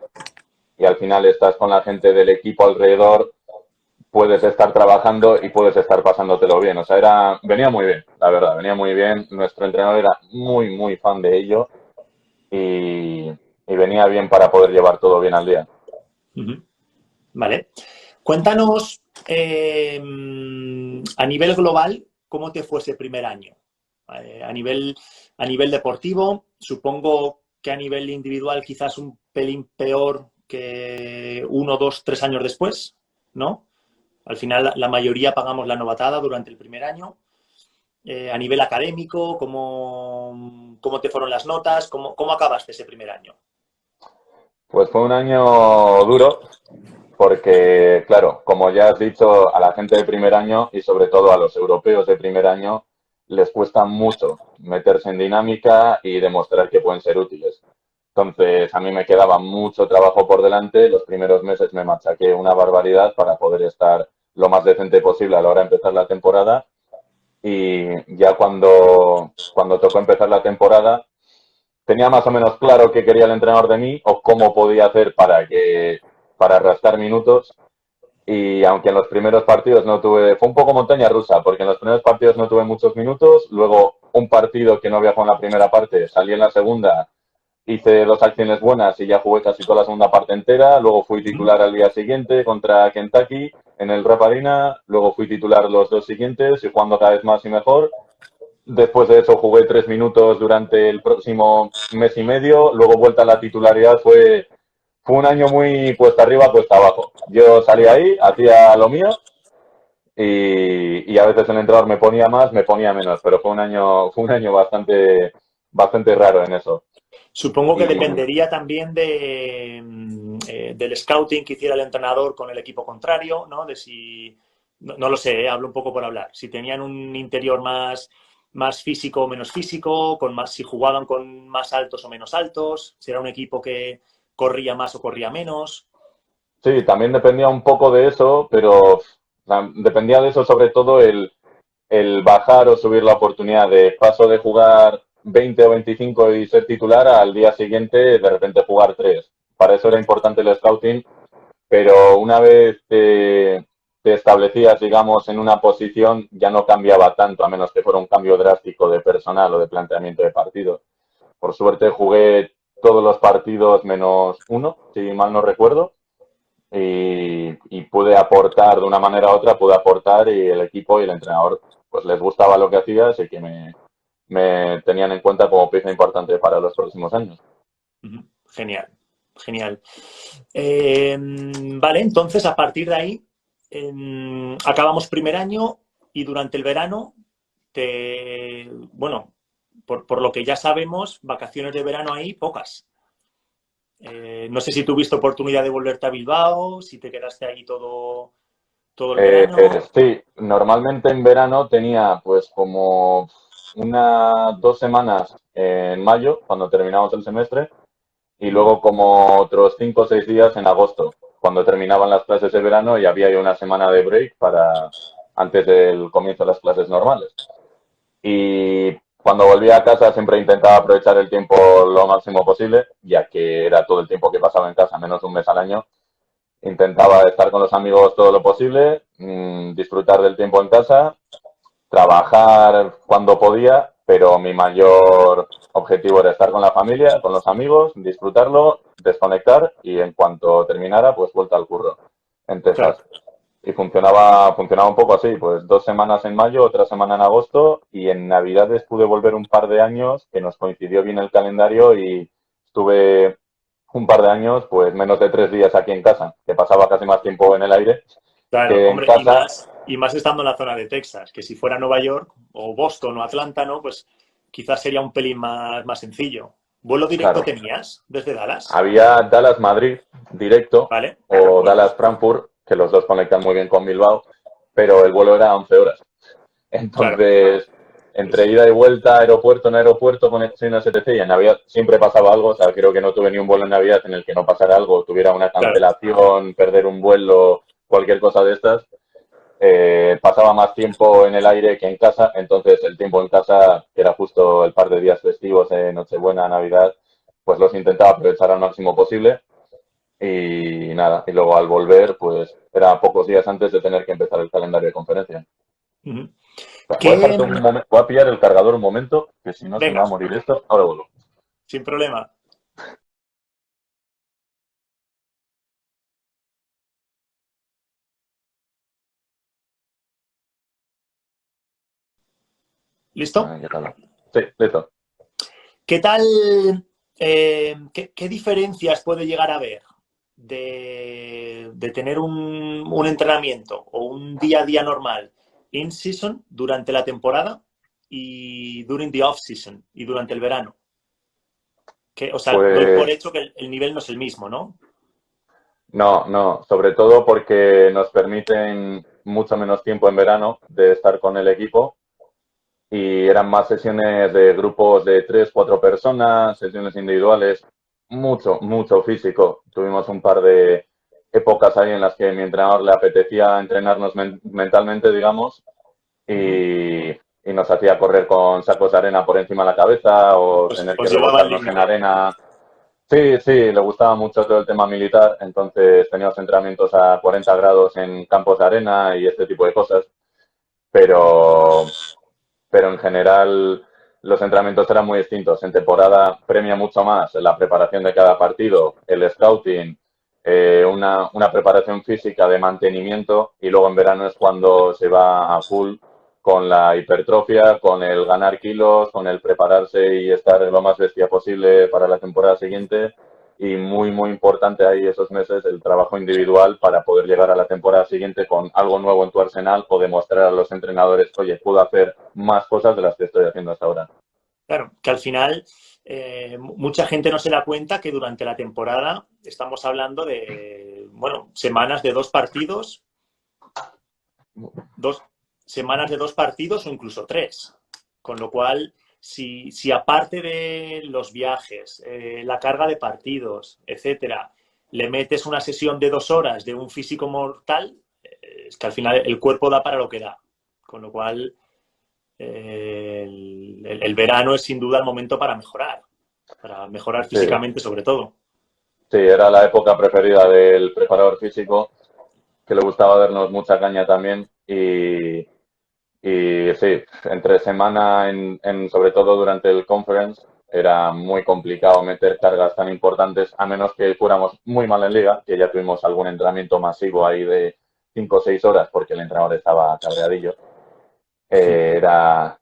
y al final estás con la gente del equipo alrededor, puedes estar trabajando y puedes estar pasándotelo bien. O sea, venía muy bien, la verdad, venía muy bien. Nuestro entrenador era muy fan de ello y venía bien para poder llevar todo bien al día. Vale. Cuéntanos a nivel global cómo te fue ese primer año. A nivel deportivo, supongo que a nivel individual quizás un pelín peor que 1, 2, 3 años después, ¿no? Al final la mayoría pagamos la novatada durante el primer año. A nivel académico, ¿cómo te fueron las notas? ¿Cómo acabaste ese primer año? Pues fue un año duro porque, claro, como ya has dicho, a la gente de primer año y sobre todo a los europeos de primer año les cuesta mucho meterse en dinámica y demostrar que pueden ser útiles. Entonces, a mí me quedaba mucho trabajo por delante. Los primeros meses me machaqué una barbaridad para poder estar lo más decente posible a la hora de empezar la temporada. Y ya cuando tocó empezar la temporada, tenía más o menos claro qué quería el entrenador de mí o cómo podía hacer para rascar minutos. Y aunque en los primeros partidos no tuve, fue un poco montaña rusa, porque en los primeros partidos no tuve muchos minutos, luego un partido que no había jugado en la primera parte, salí en la segunda, hice 2 acciones buenas y ya jugué casi toda la segunda parte entera, luego fui titular al día siguiente contra Kentucky en el Rep Arena, luego fui titular los 2 siguientes y jugando cada vez más y mejor. Después de eso jugué 3 minutos durante el próximo mes y medio, luego vuelta a la titularidad fue fue un año muy cuesta arriba, cuesta abajo. Yo salía ahí, hacía lo mío y a veces el entrenador me ponía más, me ponía menos, pero fue un año bastante raro en eso. Supongo que Y dependería también del scouting que hiciera el entrenador con el equipo contrario, ¿no? De si, no lo sé, hablo un poco por hablar. Si tenían un interior más físico o menos físico, si jugaban con más altos o menos altos, si era un equipo que corría más o corría menos. sí, también dependía un poco de eso, pero dependía de eso sobre todo el bajar o subir la oportunidad de paso de jugar 20 o 25 y ser titular al día siguiente de repente jugar 3. Para eso era importante el scouting, pero una vez te establecías, digamos, en una posición, ya no cambiaba tanto, a menos que fuera un cambio drástico de personal o de planteamiento de partido. Por suerte jugué todos los partidos menos uno, si mal no recuerdo, y pude aportar de una manera u otra, pude aportar y el equipo y el entrenador pues les gustaba lo que hacía, así que me tenían en cuenta como pieza importante para los próximos años. Genial, genial. Vale, entonces a partir de ahí acabamos primer año y durante el verano, bueno, por lo que ya sabemos, vacaciones de verano ahí pocas. No sé si tuviste oportunidad de volverte a Bilbao, si te quedaste ahí todo el verano. Sí, normalmente en verano tenía pues como 2 semanas en mayo, cuando terminamos el semestre, y luego como otros 5 o 6 días en agosto, cuando terminaban las clases de verano y había ya una semana de break para antes del comienzo de las clases normales. Y cuando volvía a casa siempre intentaba aprovechar el tiempo lo máximo posible, ya que era todo el tiempo que pasaba en casa, menos un mes al año. Intentaba estar con los amigos todo lo posible, disfrutar del tiempo en casa, trabajar cuando podía, pero mi mayor objetivo era estar con la familia, con los amigos, disfrutarlo, desconectar y en cuanto terminara, pues vuelta al curro en Claro. Texas. Y funcionaba un poco así, pues 2 semanas en mayo, otra semana en agosto y en Navidades pude volver un par de años que nos coincidió bien el calendario y estuve un par de años, pues menos de 3 días aquí en casa, que pasaba casi más tiempo en el aire Claro, que en hombre, y casa. más estando en la zona de Texas, que si fuera Nueva York o Boston o Atlanta, ¿no? Pues quizás sería un pelín más sencillo. ¿Vuelo directo Claro, tenías desde Dallas? había Dallas-Madrid directo ¿Vale? o Bueno, Dallas-Frankfurt, que los dos conectan muy bien con Bilbao, pero el vuelo era 11 horas. claro. Entonces, entre Es, ida y vuelta, aeropuerto en aeropuerto, conexiones, etc. Y en Navidad siempre pasaba algo, o sea, creo que no tuve ni un vuelo en Navidad en el que no pasara algo, tuviera una claro, cancelación, perder un vuelo, cualquier cosa de estas. Pasaba más tiempo en el aire que en casa, entonces el tiempo en casa, que era justo el par de días festivos, Nochebuena, Navidad, pues los intentaba aprovechar al máximo posible y nada, y luego al volver, pues era pocos días antes de tener que empezar el calendario de conferencia. Ujú. Voy a ¿Qué? dejarte un momento, voy a pillar el cargador un momento, que si no se me va Venga, a morir esto, ahora vuelvo. sin problema. ¿Listo? ¿Qué tal? Sí, listo. ¿Qué tal? ¿Qué diferencias puede llegar a haber de tener un entrenamiento o un día a día normal in season durante la temporada y during the off season y durante el verano? O sea, doy por Pues hecho que el nivel no es el mismo, ¿no? no, no, sobre todo porque nos permiten mucho menos tiempo en verano de estar con el equipo y eran más sesiones de grupos de 3, 4 personas, sesiones individuales, mucho físico. Tuvimos un par de épocas ahí en las que mi entrenador le apetecía entrenarnos mentalmente, digamos, Uh -huh. y nos hacía correr con sacos de arena por encima de la cabeza o tener que Os llevaba al rebosarnos en límite. arena. Sí, sí, le gustaba mucho todo el tema militar, entonces teníamos entrenamientos a 40 grados en campos de arena y este tipo de cosas, pero, pero en general los entrenamientos eran muy distintos. En temporada premia mucho más la preparación de cada partido, el scouting, una preparación física de mantenimiento y luego en verano es cuando se va a full con la hipertrofia, con el ganar kilos, con el prepararse y estar lo más bestia posible para la temporada siguiente. y muy, muy importante ahí esos meses el trabajo individual para poder llegar a la temporada siguiente con algo nuevo en tu arsenal o demostrar a los entrenadores, oye, puedo hacer más cosas de las que estoy haciendo hasta ahora. Claro, que al final mucha gente no se da cuenta que durante la temporada estamos hablando de, bueno, semanas de 2 partidos, 2 semanas de 2 partidos o incluso 3. Con lo cual, si aparte de los viajes, la carga de partidos, etcétera, le metes una sesión de 2 horas de un físico mortal, es que al final el cuerpo da para lo que da. Con lo cual, el verano es sin duda el momento para mejorar Sí, físicamente sobre todo. sí, era la época preferida del preparador físico, que le gustaba darnos mucha caña también y sí, entre semana, sobre todo durante el conference, era muy complicado meter cargas tan importantes, a menos que fuéramos muy mal en liga, que ya tuvimos algún entrenamiento masivo ahí de 5 o 6 horas porque el entrenador estaba cabreadillo. Era,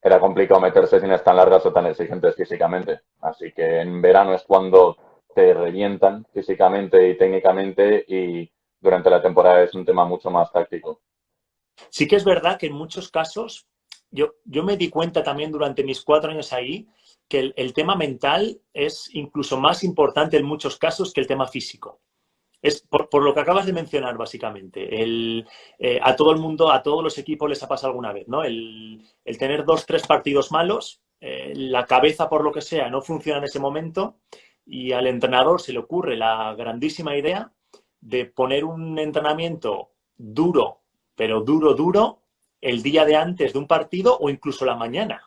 era complicado meter sesiones tan largas o tan exigentes físicamente. Así que en verano es cuando te revientan físicamente y técnicamente y durante la temporada es un tema mucho más táctico. Sí que es verdad que en muchos casos, yo me di cuenta también durante mis 4 años ahí, que el tema mental es incluso más importante en muchos casos que el tema físico. Es por lo que acabas de mencionar, básicamente. A todo el mundo, a todos los equipos les ha pasado alguna vez, ¿no? El tener 2, 3 partidos malos, la cabeza, por lo que sea, no funciona en ese momento y al entrenador se le ocurre la grandísima idea de poner un entrenamiento duro, pero duro, duro, el día de antes de un partido o incluso la mañana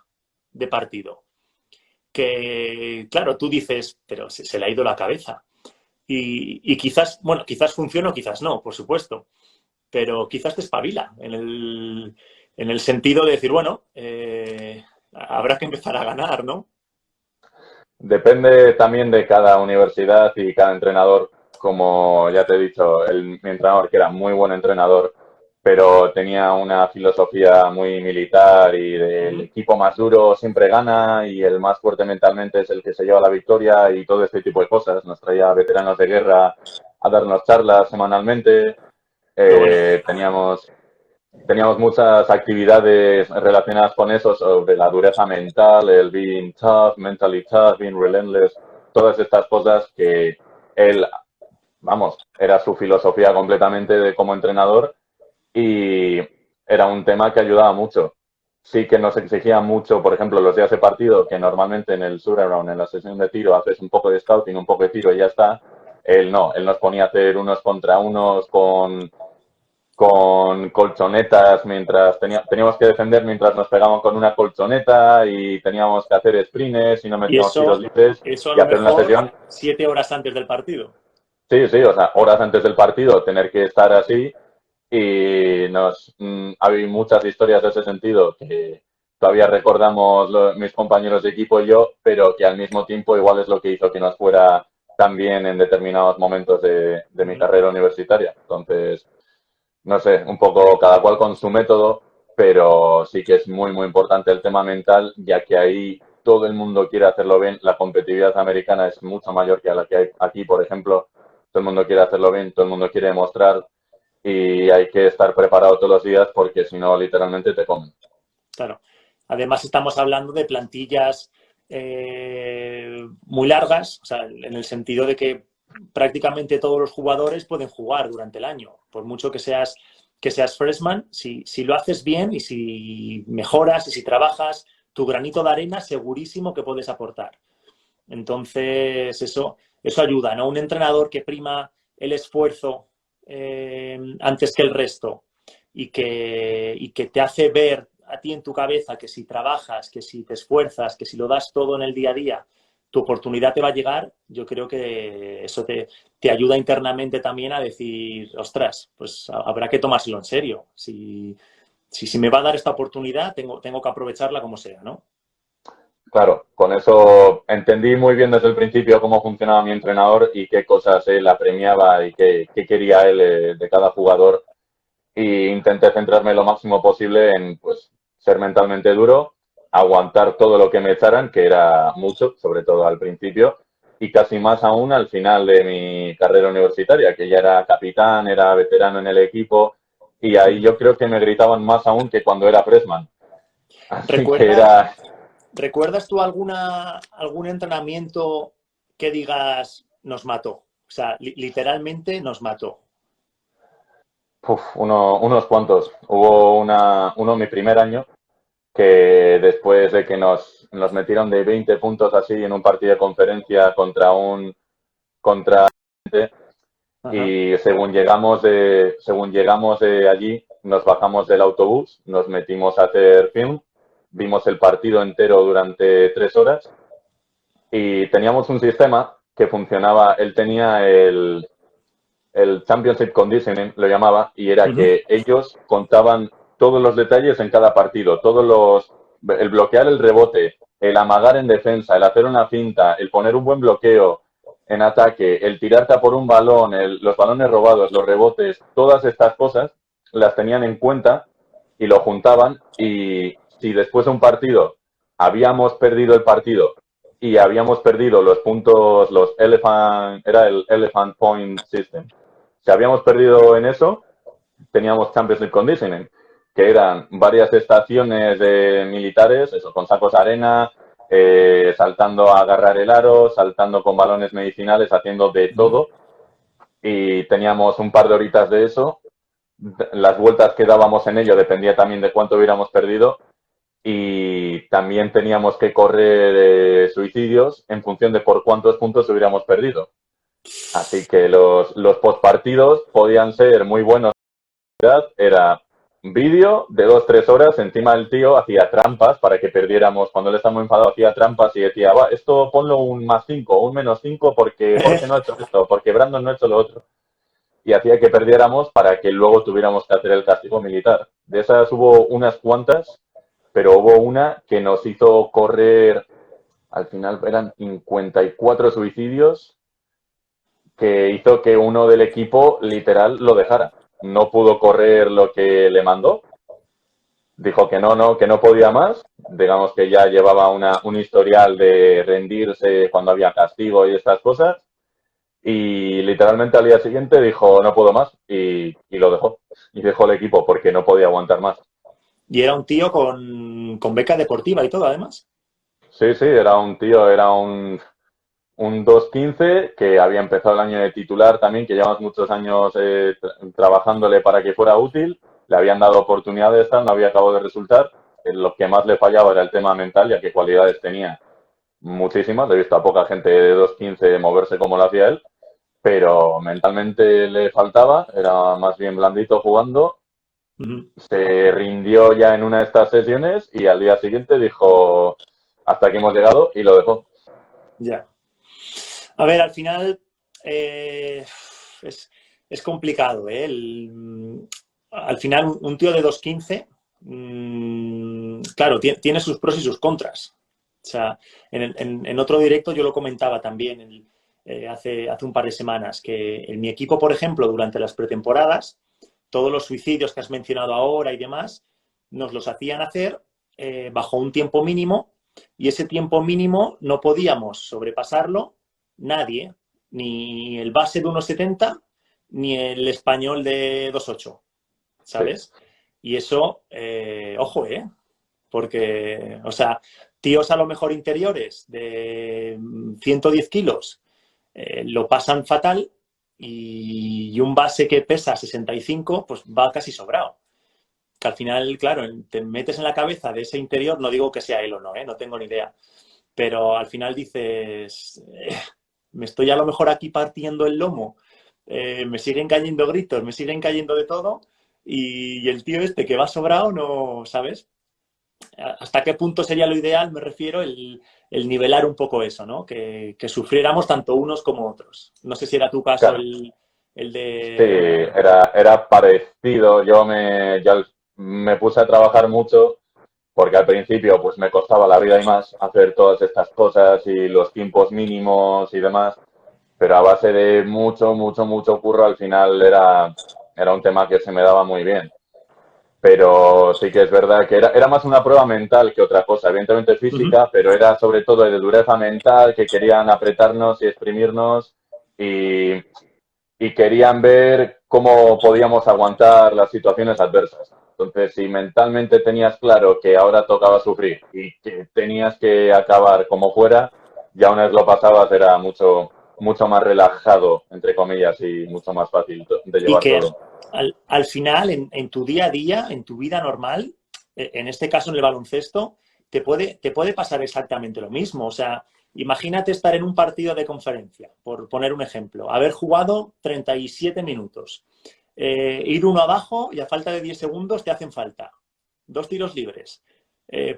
de partido. Que, claro, tú dices, pero se le ha ido la cabeza. Y quizás, bueno, quizás funciona o quizás no, por supuesto, pero quizás te espabila en el sentido de decir, bueno, habrá que empezar a ganar, ¿no? Depende también de cada universidad y cada entrenador. Como ya te he dicho, mi entrenador, que era muy buen entrenador, pero tenía una filosofía muy militar y del equipo más duro siempre gana y el más fuerte mentalmente es el que se lleva la victoria y todo este tipo de cosas. Nos traía veteranos de guerra a darnos charlas semanalmente. Qué bueno. Teníamos muchas actividades relacionadas con eso, sobre la dureza mental, el being tough, mentally tough, being relentless, todas estas cosas que él, vamos, era su filosofía completamente de como entrenador y era un tema que ayudaba mucho. Sí que nos exigía mucho, por ejemplo, los días de partido, que normalmente en el shoot-around, en la sesión de tiro, haces un poco de scouting, un poco de tiro y ya está. Él no, él nos ponía a hacer unos contra unos con colchonetas mientras teníamos que defender mientras nos pegaban con una colchoneta y teníamos que hacer sprints y no Y metíamos tiros eso, libres eso a y lo hacer una mejor sesión. 7 horas antes del partido. Sí, sí, o sea, horas antes del partido tener que estar así y hay muchas historias de ese sentido que todavía recordamos mis compañeros de equipo y yo, pero que al mismo tiempo igual es lo que hizo que nos fuera tan bien en determinados momentos de mi carrera universitaria. Entonces, no sé, un poco cada cual con su método, pero sí que es muy, muy importante el tema mental, ya que ahí todo el mundo quiere hacerlo bien. La competitividad americana es mucho mayor que a la que hay aquí, por ejemplo. Todo el mundo quiere hacerlo bien, todo el mundo quiere demostrar y hay que estar preparado todos los días porque si no, literalmente te comen. Claro. Además, estamos hablando de plantillas muy largas, o sea, en el sentido de que prácticamente todos los jugadores pueden jugar durante el año. Por mucho que seas freshman, si lo haces bien y si mejoras y si trabajas, tu granito de arena segurísimo que puedes aportar. Entonces, eso ayuda, ¿no? Un entrenador que prima el esfuerzo antes que el resto y que te hace ver a ti en tu cabeza que si trabajas, que si te esfuerzas, que si lo das todo en el día a día, tu oportunidad te va a llegar. Yo creo que eso te ayuda internamente también a decir, ostras, pues habrá que tomárselo en serio. Si me va a dar esta oportunidad, tengo que aprovecharla como sea, ¿no? Claro, con eso entendí muy bien desde el principio cómo funcionaba mi entrenador y qué cosas él apremiaba y qué quería él de cada jugador. Y intenté centrarme lo máximo posible en pues ser mentalmente duro, aguantar todo lo que me echaran, que era mucho, sobre todo al principio, y casi más aún al final de mi carrera universitaria, que ya era capitán, era veterano en el equipo, y ahí yo creo que me gritaban más aún que cuando era freshman. Así que ¿Recuerdas, era, ¿recuerdas tú algún entrenamiento que digas nos mató? O sea, literalmente nos mató. unos cuantos. Hubo uno mi primer año, que después de que nos metieron de 20 puntos así en un partido de conferencia contra Ajá. y según llegamos de allí, nos bajamos del autobús, nos metimos a hacer film, vimos el partido entero durante 3 horas y teníamos un sistema que funcionaba. Él tenía el Championship Conditioning, lo llamaba, y era Ujú. que ellos contaban todos los detalles en cada partido, el bloquear el rebote, el amagar en defensa, el hacer una finta, el poner un buen bloqueo en ataque, el tirarte a por un balón, los balones robados, los rebotes, todas estas cosas las tenían en cuenta y lo juntaban, y si después de un partido habíamos perdido el partido y habíamos perdido los puntos, era el Elephant Point System. Si habíamos perdido en eso, teníamos Championship Conditioning, que eran varias estaciones de militares, eso, con sacos de arena, saltando a agarrar el aro, saltando con balones medicinales, haciendo de Ujú. todo. Y teníamos un par de horitas de eso. Las vueltas que dábamos en ello dependía también de cuánto hubiéramos perdido. Y también teníamos que correr suicidios en función de por cuántos puntos hubiéramos perdido. Así que los postpartidos podían ser muy buenos. Era un vídeo de 2, 3 horas, encima el tío hacía trampas para que perdiéramos. Cuando él estaba muy enfadado hacía trampas y decía, va, esto ponlo un +5, un -5 porque Jorge no ha hecho esto, porque Brandon no ha hecho lo otro. Y hacía que perdiéramos para que luego tuviéramos que hacer el castigo militar. De esas hubo unas cuantas, pero hubo una que nos hizo correr, al final eran 54 suicidios, que hizo que uno del equipo literal lo dejara. No pudo correr lo que le mandó. Dijo que no podía más. Digamos que ya llevaba un historial de rendirse cuando había castigo y estas cosas. Y literalmente al día siguiente dijo, no puedo más, y lo dejó. Y dejó el equipo porque no podía aguantar más. Y era un tío con beca deportiva y todo, además. Sí, sí, era un tío, era un 2-15 que había empezado el año de titular también, que llevamos muchos años trabajándole para que fuera útil. Le habían dado oportunidades, no había acabado de resultar. Lo que más le fallaba era el tema mental, ya que cualidades tenía muchísimas. He visto a poca gente de 2-15 moverse como lo hacía él, pero mentalmente le faltaba, era más bien blandito jugando. Ujú. Se rindió ya en una de estas sesiones y al día siguiente dijo, hasta aquí hemos llegado, y lo dejó. Ya. A ver, al final es, es complicado, ¿eh? Al final, un tío de 2,15, claro, tiene sus pros y sus contras. O sea, en otro directo yo lo comentaba también hace un par de semanas, que en mi equipo, por ejemplo, durante las pretemporadas, todos los suicidios que has mencionado ahora y demás, nos los hacían hacer bajo un tiempo mínimo, y ese tiempo mínimo no podíamos sobrepasarlo nadie, ni el base de 1,70 ni el español de 2,8, Sí. ¿sabes? Y eso, ojo, porque, o sea, tíos a lo mejor interiores de 110 kilos lo pasan fatal, y un base que pesa 65 pues va casi sobrado. Que al final, claro, te metes en la cabeza de ese interior, no digo que sea él o no, no tengo ni idea, pero al final dices, me estoy a lo mejor aquí partiendo el lomo, me siguen cayendo gritos, me siguen cayendo de todo, y el tío este que va sobrado, no, ¿sabes? ¿Hasta qué punto sería lo ideal? Me refiero el nivelar un poco eso, ¿no? Que sufriéramos tanto unos como otros. No sé si era tu caso Claro. el Sí, de... era parecido. Yo me puse a trabajar mucho porque al principio pues me costaba la vida y más hacer todas estas cosas y los tiempos mínimos y demás, pero a base de mucho, mucho, mucho curro al final era un tema que se me daba muy bien. pero sí que es verdad que era más una prueba mental que otra cosa, evidentemente física, pero era sobre todo de dureza mental, que querían apretarnos y exprimirnos y, y querían ver cómo podíamos aguantar las situaciones adversas. Entonces, si mentalmente tenías claro que ahora tocaba sufrir y que tenías que acabar como fuera, ya una vez lo pasabas era mucho más relajado, entre comillas, y mucho más fácil de Y llevar que todo. al final, en tu día a día, en tu vida normal, en este caso en el baloncesto, te puede pasar exactamente lo mismo. O sea, imagínate estar en un partido de conferencia, por poner un ejemplo, haber jugado 37 minutos, ir uno abajo y a falta de 10 segundos te hacen falta. 2 tiros libres,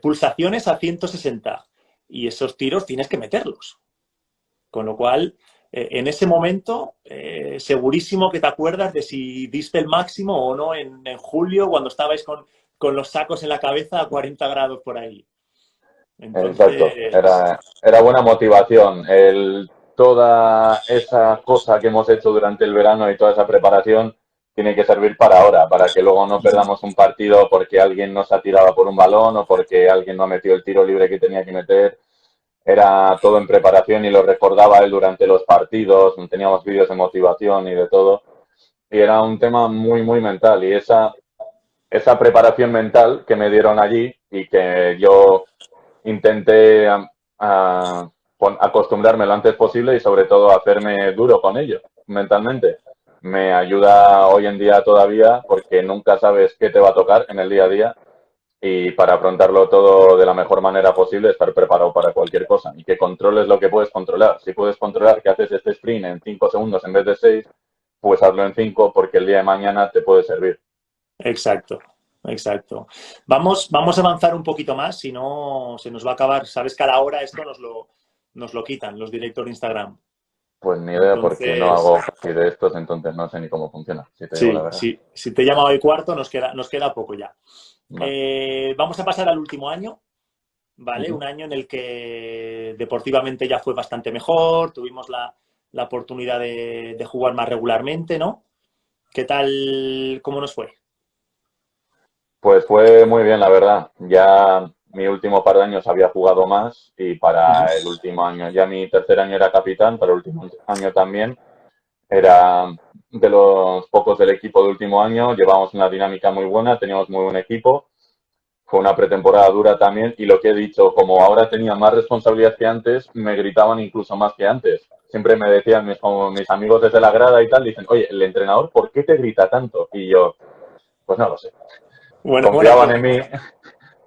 pulsaciones a 160 y esos tiros tienes que meterlos. Con lo cual, en ese momento, segurísimo que te acuerdas de si diste el máximo o no en julio, cuando estabais con los sacos en la cabeza a 40 grados por ahí. Exacto, Entonces, era buena motivación. Toda esa cosa que hemos hecho durante el verano y toda esa preparación tiene que servir para ahora, para que luego no perdamos un partido porque alguien nos ha tirado por un balón o porque alguien no ha metido el tiro libre que tenía que meter. Era todo en preparación y lo recordaba él durante los partidos, teníamos vídeos de motivación y de todo. Y era un tema muy, muy mental. Y esa preparación mental que me dieron allí y que yo intenté acostumbrarme lo antes posible y sobre todo hacerme duro con ello mentalmente. Me ayuda hoy en día todavía porque nunca sabes qué te va a tocar en el día a día y para afrontarlo todo de la mejor manera posible, estar preparado para cualquier cosa y que controles lo que puedes controlar. Si puedes controlar que haces este sprint en 5 segundos en vez de 6, pues hazlo en 5 porque el día de mañana te puede servir. exacto, exacto. Vamos a avanzar un poquito más, si no se nos va a acabar. Sabes que a la hora esto nos lo quitan los directos de Instagram. Pues ni idea porque no Entonces, hago casi de estos, entonces no sé ni cómo funciona, si te digo la sí, verdad. sí, si te he llamado el cuarto, nos queda poco ya. Vale. Vamos a pasar al último año, Uh ¿vale? -huh. Un año en el que deportivamente ya fue bastante mejor, tuvimos la oportunidad de jugar más regularmente, ¿no? ¿Qué tal, cómo nos fue? Pues fue muy bien, la verdad. Ya mi último par de años había jugado más y Uh -huh. para el último año, ya mi tercer año era capitán, para el último año también. Era de los pocos del equipo de último año, llevábamos una dinámica muy buena, teníamos muy buen equipo. Fue una pretemporada dura también y lo que he dicho, como ahora tenía más responsabilidad que antes, me gritaban incluso más que antes. Siempre me decían como mis amigos desde la grada y tal, dicen, oye, el entrenador, ¿por qué te grita tanto? Y yo, pues no lo sé. Buena Confiaban en pregunta. mí,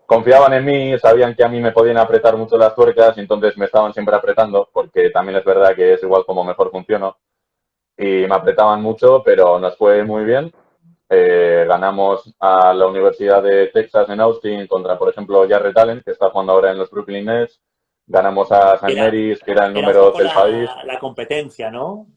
confiaban en mí, sabían que a mí me podían apretar mucho las tuercas y entonces me estaban siempre apretando, porque también es verdad que es igual como mejor funciono. Y me apretaban mucho, pero nos fue muy bien. Ganamos a la Universidad de Texas en Austin contra, por ejemplo, Jarrett Allen, que está jugando ahora en los Brooklyn Nets. Ganamos a St. Era, Mary's, que era el era un número poco del país. la competencia, ¿no?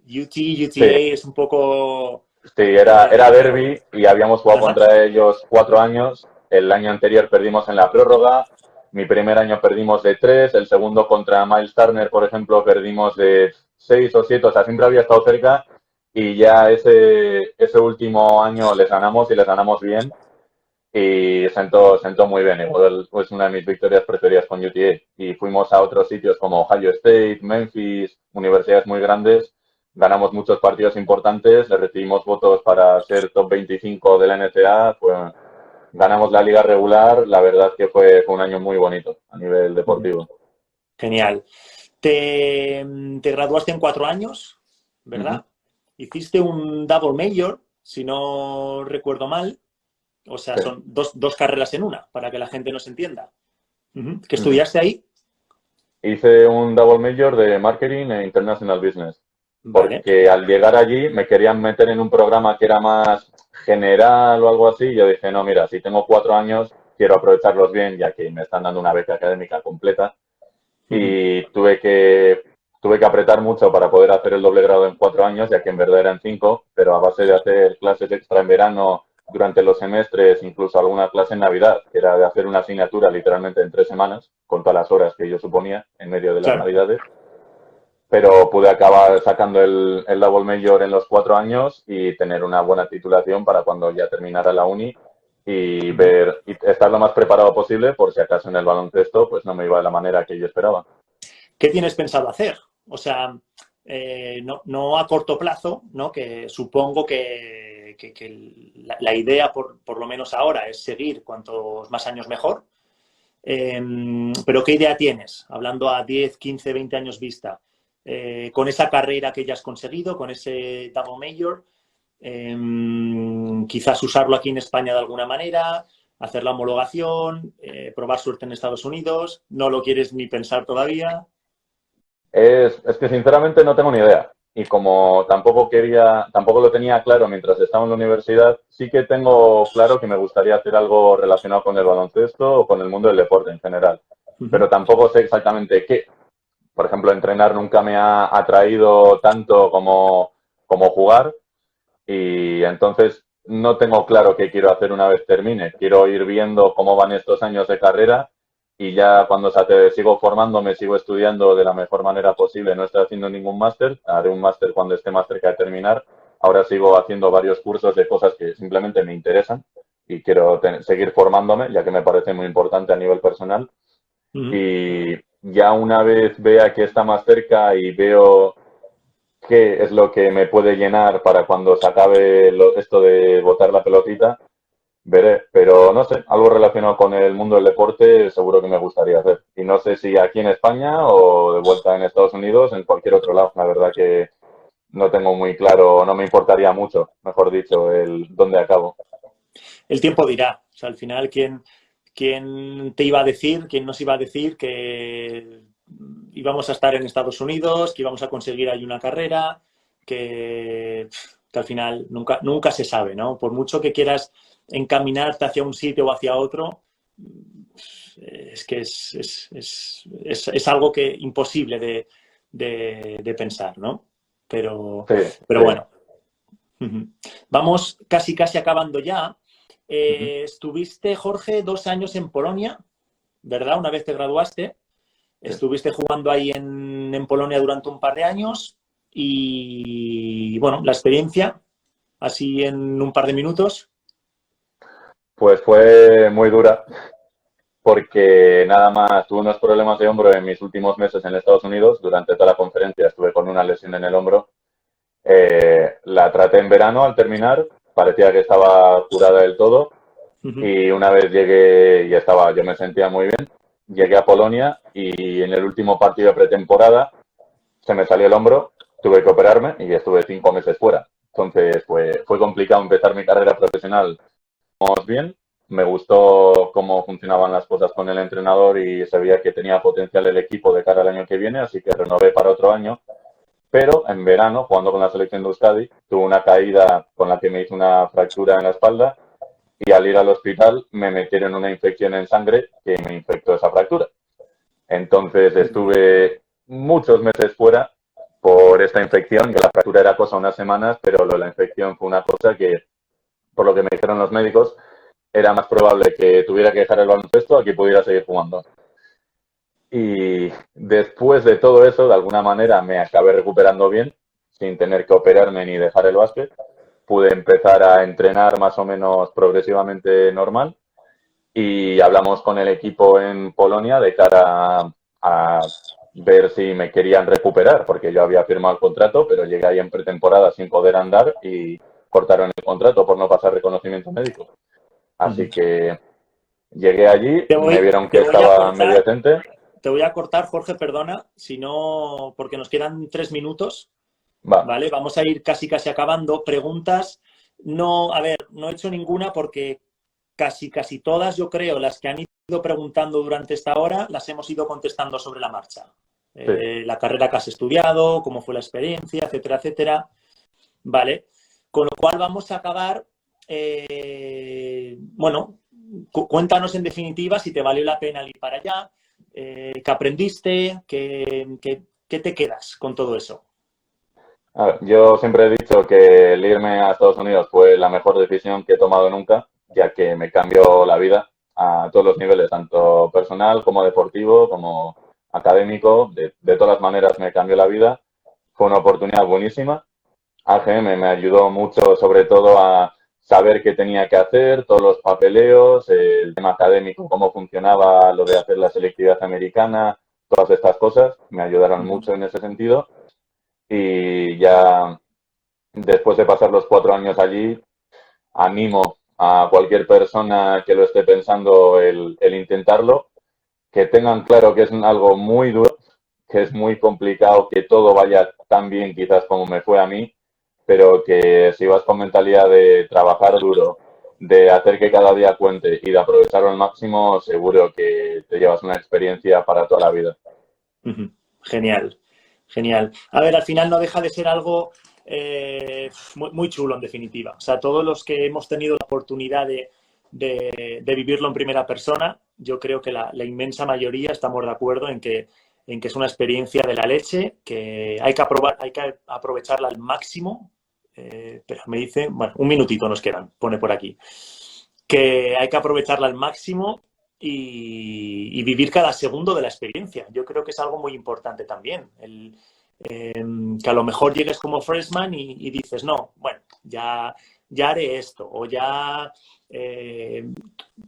Sí, UTA es un poco... sí, era derby y habíamos jugado Ajá. contra ellos 4 años. El año anterior perdimos en la prórroga. Mi primer año perdimos de 3. El segundo contra Miles Turner, por ejemplo, perdimos de 6 o 7. O sea, siempre había estado cerca. Y ya ese último año les ganamos y les ganamos bien. Y sentó muy bien. Igual es una de mis victorias preferidas con UTA. Y fuimos a otros sitios como Ohio State, Memphis, universidades muy grandes. Ganamos muchos partidos importantes, le recibimos votos para ser top 25 de la NCAA. Pues, ganamos la liga regular. La verdad que fue un año muy bonito a nivel deportivo. Genial. Te, te graduaste en 4 años, Uh -huh. ¿verdad? Hiciste un double major, si no recuerdo mal. O sea, Sí. son dos carreras en una, para que la gente nos entienda. ¿Qué Uh -huh. estudiaste ahí? Hice un double major de marketing e international business. Vale. Porque al llegar allí me querían meter en un programa que era más general o algo así. Y yo dije, no, mira, si tengo 4 años, quiero aprovecharlos bien, ya que me están dando una beca académica completa. Y tuve que apretar mucho para poder hacer el doble grado en 4 años, ya que en verdad eran 5, pero a base de hacer clases extra en verano, durante los semestres, incluso alguna clase en Navidad, que era de hacer una asignatura literalmente en 3 semanas, con todas las horas que yo suponía en medio de las Claro. Navidades, pero pude acabar sacando el double major en los 4 años y tener una buena titulación para cuando ya terminara la uni y ver y estar lo más preparado posible por si acaso en el baloncesto pues no me iba de la manera que yo esperaba. ¿Qué tienes pensado hacer? O sea, no a corto plazo, ¿no? Que supongo que la idea, por lo menos ahora, es seguir cuantos más años mejor. Pero ¿qué idea tienes? Hablando a 10, 15, 20 años vista, con esa carrera que ya has conseguido, con ese double major, quizás usarlo aquí en España de alguna manera, hacer la homologación, probar suerte en Estados Unidos, ¿no lo quieres ni pensar todavía? Es que sinceramente no tengo ni idea. Y como tampoco lo tenía claro mientras estaba en la universidad, sí que tengo claro que me gustaría hacer algo relacionado con el baloncesto o con el mundo del deporte en general. Pero tampoco sé exactamente qué. Por ejemplo, entrenar nunca me ha atraído tanto como jugar. Y entonces no tengo claro qué quiero hacer una vez termine. Quiero ir viendo cómo van estos años de carrera y ya cuando sigo formándome, sigo estudiando de la mejor manera posible. No estoy haciendo ningún máster, haré un máster cuando esté más cerca de terminar. Ahora sigo haciendo varios cursos de cosas que simplemente me interesan y quiero seguir formándome, ya que me parece muy importante a nivel personal. Y ya una vez vea que está más cerca y veo qué es lo que me puede llenar para cuando se acabe esto de botar la pelotita, veré. Pero no sé, algo relacionado con el mundo del deporte seguro que me gustaría hacer. Y no sé si aquí en España o de vuelta en Estados Unidos, en cualquier otro lado. La verdad que no tengo muy claro, no me importaría mucho, mejor dicho, el dónde acabo. El tiempo dirá. O sea, al final, ¿quién te iba a decir, quién nos iba a decir que íbamos a estar en Estados Unidos, que íbamos a conseguir ahí una carrera, que al final nunca se sabe, ¿no? Por mucho que quieras encaminarte hacia un sitio o hacia otro, es que es algo que imposible de pensar, ¿no? Pero, Sí, pero sí. bueno, vamos casi acabando ya. Ujú. Estuviste, Jorge, 2 años en Polonia, ¿verdad? Una vez te graduaste. Sí. Estuviste jugando ahí en Polonia durante un par de años y, bueno, la experiencia, así en un par de minutos. Pues fue muy dura porque nada más tuve unos problemas de hombro en mis últimos meses en Estados Unidos. Durante toda la conferencia estuve con una lesión en el hombro. La traté en verano al terminar, parecía que estaba curada del todo y una vez llegué y yo me sentía muy bien, llegué a Polonia y en el último partido de pretemporada se me salió el hombro, tuve que operarme y estuve 5 meses fuera. Entonces fue complicado empezar mi carrera profesional bien. Me gustó cómo funcionaban las cosas con el entrenador y se veía que tenía potencial el equipo de cara al año que viene, así que renové para otro año. Pero en verano, jugando con la selección de Euskadi, tuve una caída con la que me hice una fractura en la espalda y al ir al hospital me metieron una infección en sangre que me infectó esa fractura. Entonces estuve muchos meses fuera por esta infección, que la fractura era cosa unas semanas, pero la infección fue una cosa que, por lo que me dijeron los médicos, era más probable que tuviera que dejar el baloncesto a que pudiera seguir jugando. Y después de todo eso, de alguna manera me acabé recuperando bien, sin tener que operarme ni dejar el básquet. Pude empezar a entrenar más o menos progresivamente normal y hablamos con el equipo en Polonia de cara a ver si me querían recuperar, porque yo había firmado el contrato, pero llegué ahí en pretemporada sin poder andar y cortaron el contrato por no pasar reconocimiento médico. Así que llegué allí, Te me voy, vieron te que voy a estaba medio cortar, decente. te voy a cortar, Jorge, perdona, si no, porque nos quedan 3 minutos, Va, ¿vale? Vamos a ir casi acabando. Preguntas, no, a ver, no he hecho ninguna porque casi todas, yo creo, las que han ido preguntando durante esta hora, las hemos ido contestando sobre la marcha. sí. La carrera que has estudiado, cómo fue la experiencia, etcétera, etcétera. Vale. Con lo cual vamos a acabar, bueno, cuéntanos en definitiva si te valió la pena ir para allá, qué aprendiste, qué te quedas con todo eso. A ver, yo siempre he dicho que el irme a Estados Unidos fue la mejor decisión que he tomado nunca, ya que me cambió la vida a todos los niveles, tanto personal como deportivo, como académico. De todas las maneras me cambió la vida. Fue una oportunidad buenísima. AGM me ayudó mucho, sobre todo a saber qué tenía que hacer, todos los papeleos, el tema académico, cómo funcionaba lo de hacer la selectividad americana, todas estas cosas me ayudaron mucho en ese sentido. Y ya después de pasar los 4 años allí, animo a cualquier persona que lo esté pensando el intentarlo, que tengan claro que es algo muy duro, que es muy complicado que todo vaya tan bien quizás como me fue a mí, pero que si vas con mentalidad de trabajar duro, de hacer que cada día cuente y de aprovecharlo al máximo, seguro que te llevas una experiencia para toda la vida. Genial, genial. A ver, al final no deja de ser algo muy, muy chulo, en definitiva. O sea, todos los que hemos tenido la oportunidad de vivirlo en primera persona, yo creo que la inmensa mayoría estamos de acuerdo en que es una experiencia de la leche, que hay que aprovecharla al máximo. Pero me dice, bueno, un minutito nos quedan, pone por aquí, que hay que aprovecharla al máximo y vivir cada segundo de la experiencia. Yo creo que es algo muy importante también. Que a lo mejor llegues como freshman y dices, no, bueno, ya haré esto, o ya...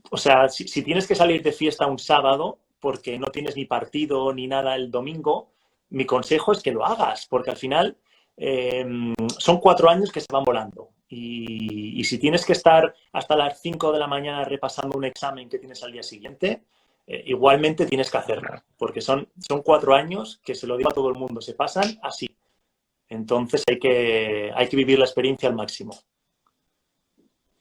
o sea, si tienes que salir de fiesta un sábado porque no tienes ni partido ni nada el domingo, mi consejo es que lo hagas, porque al final son 4 años que se van volando. Y si tienes que estar hasta las 5 de la mañana repasando un examen que tienes al día siguiente, igualmente tienes que hacerlo, porque son 4 años que, se lo digo a todo el mundo, se pasan así. Entonces hay que vivir la experiencia al máximo.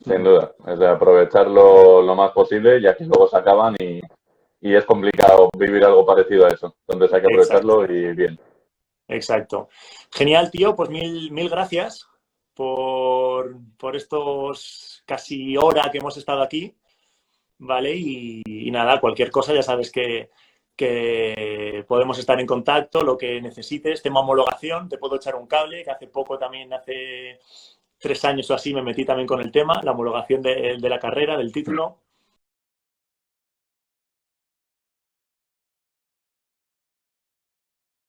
Sin duda, es de aprovecharlo lo más posible, ya que luego se acaban y es complicado vivir algo parecido a eso. Entonces hay que aprovecharlo. Exacto. Y bien. Exacto. Genial, tío, pues mil gracias por estos casi hora que hemos estado aquí, ¿vale? Y nada, cualquier cosa ya sabes que podemos estar en contacto, lo que necesites. Tema homologación, te puedo echar un cable, que hace poco también, hace 3 años o así, me metí también con el tema, la homologación de la carrera, del título.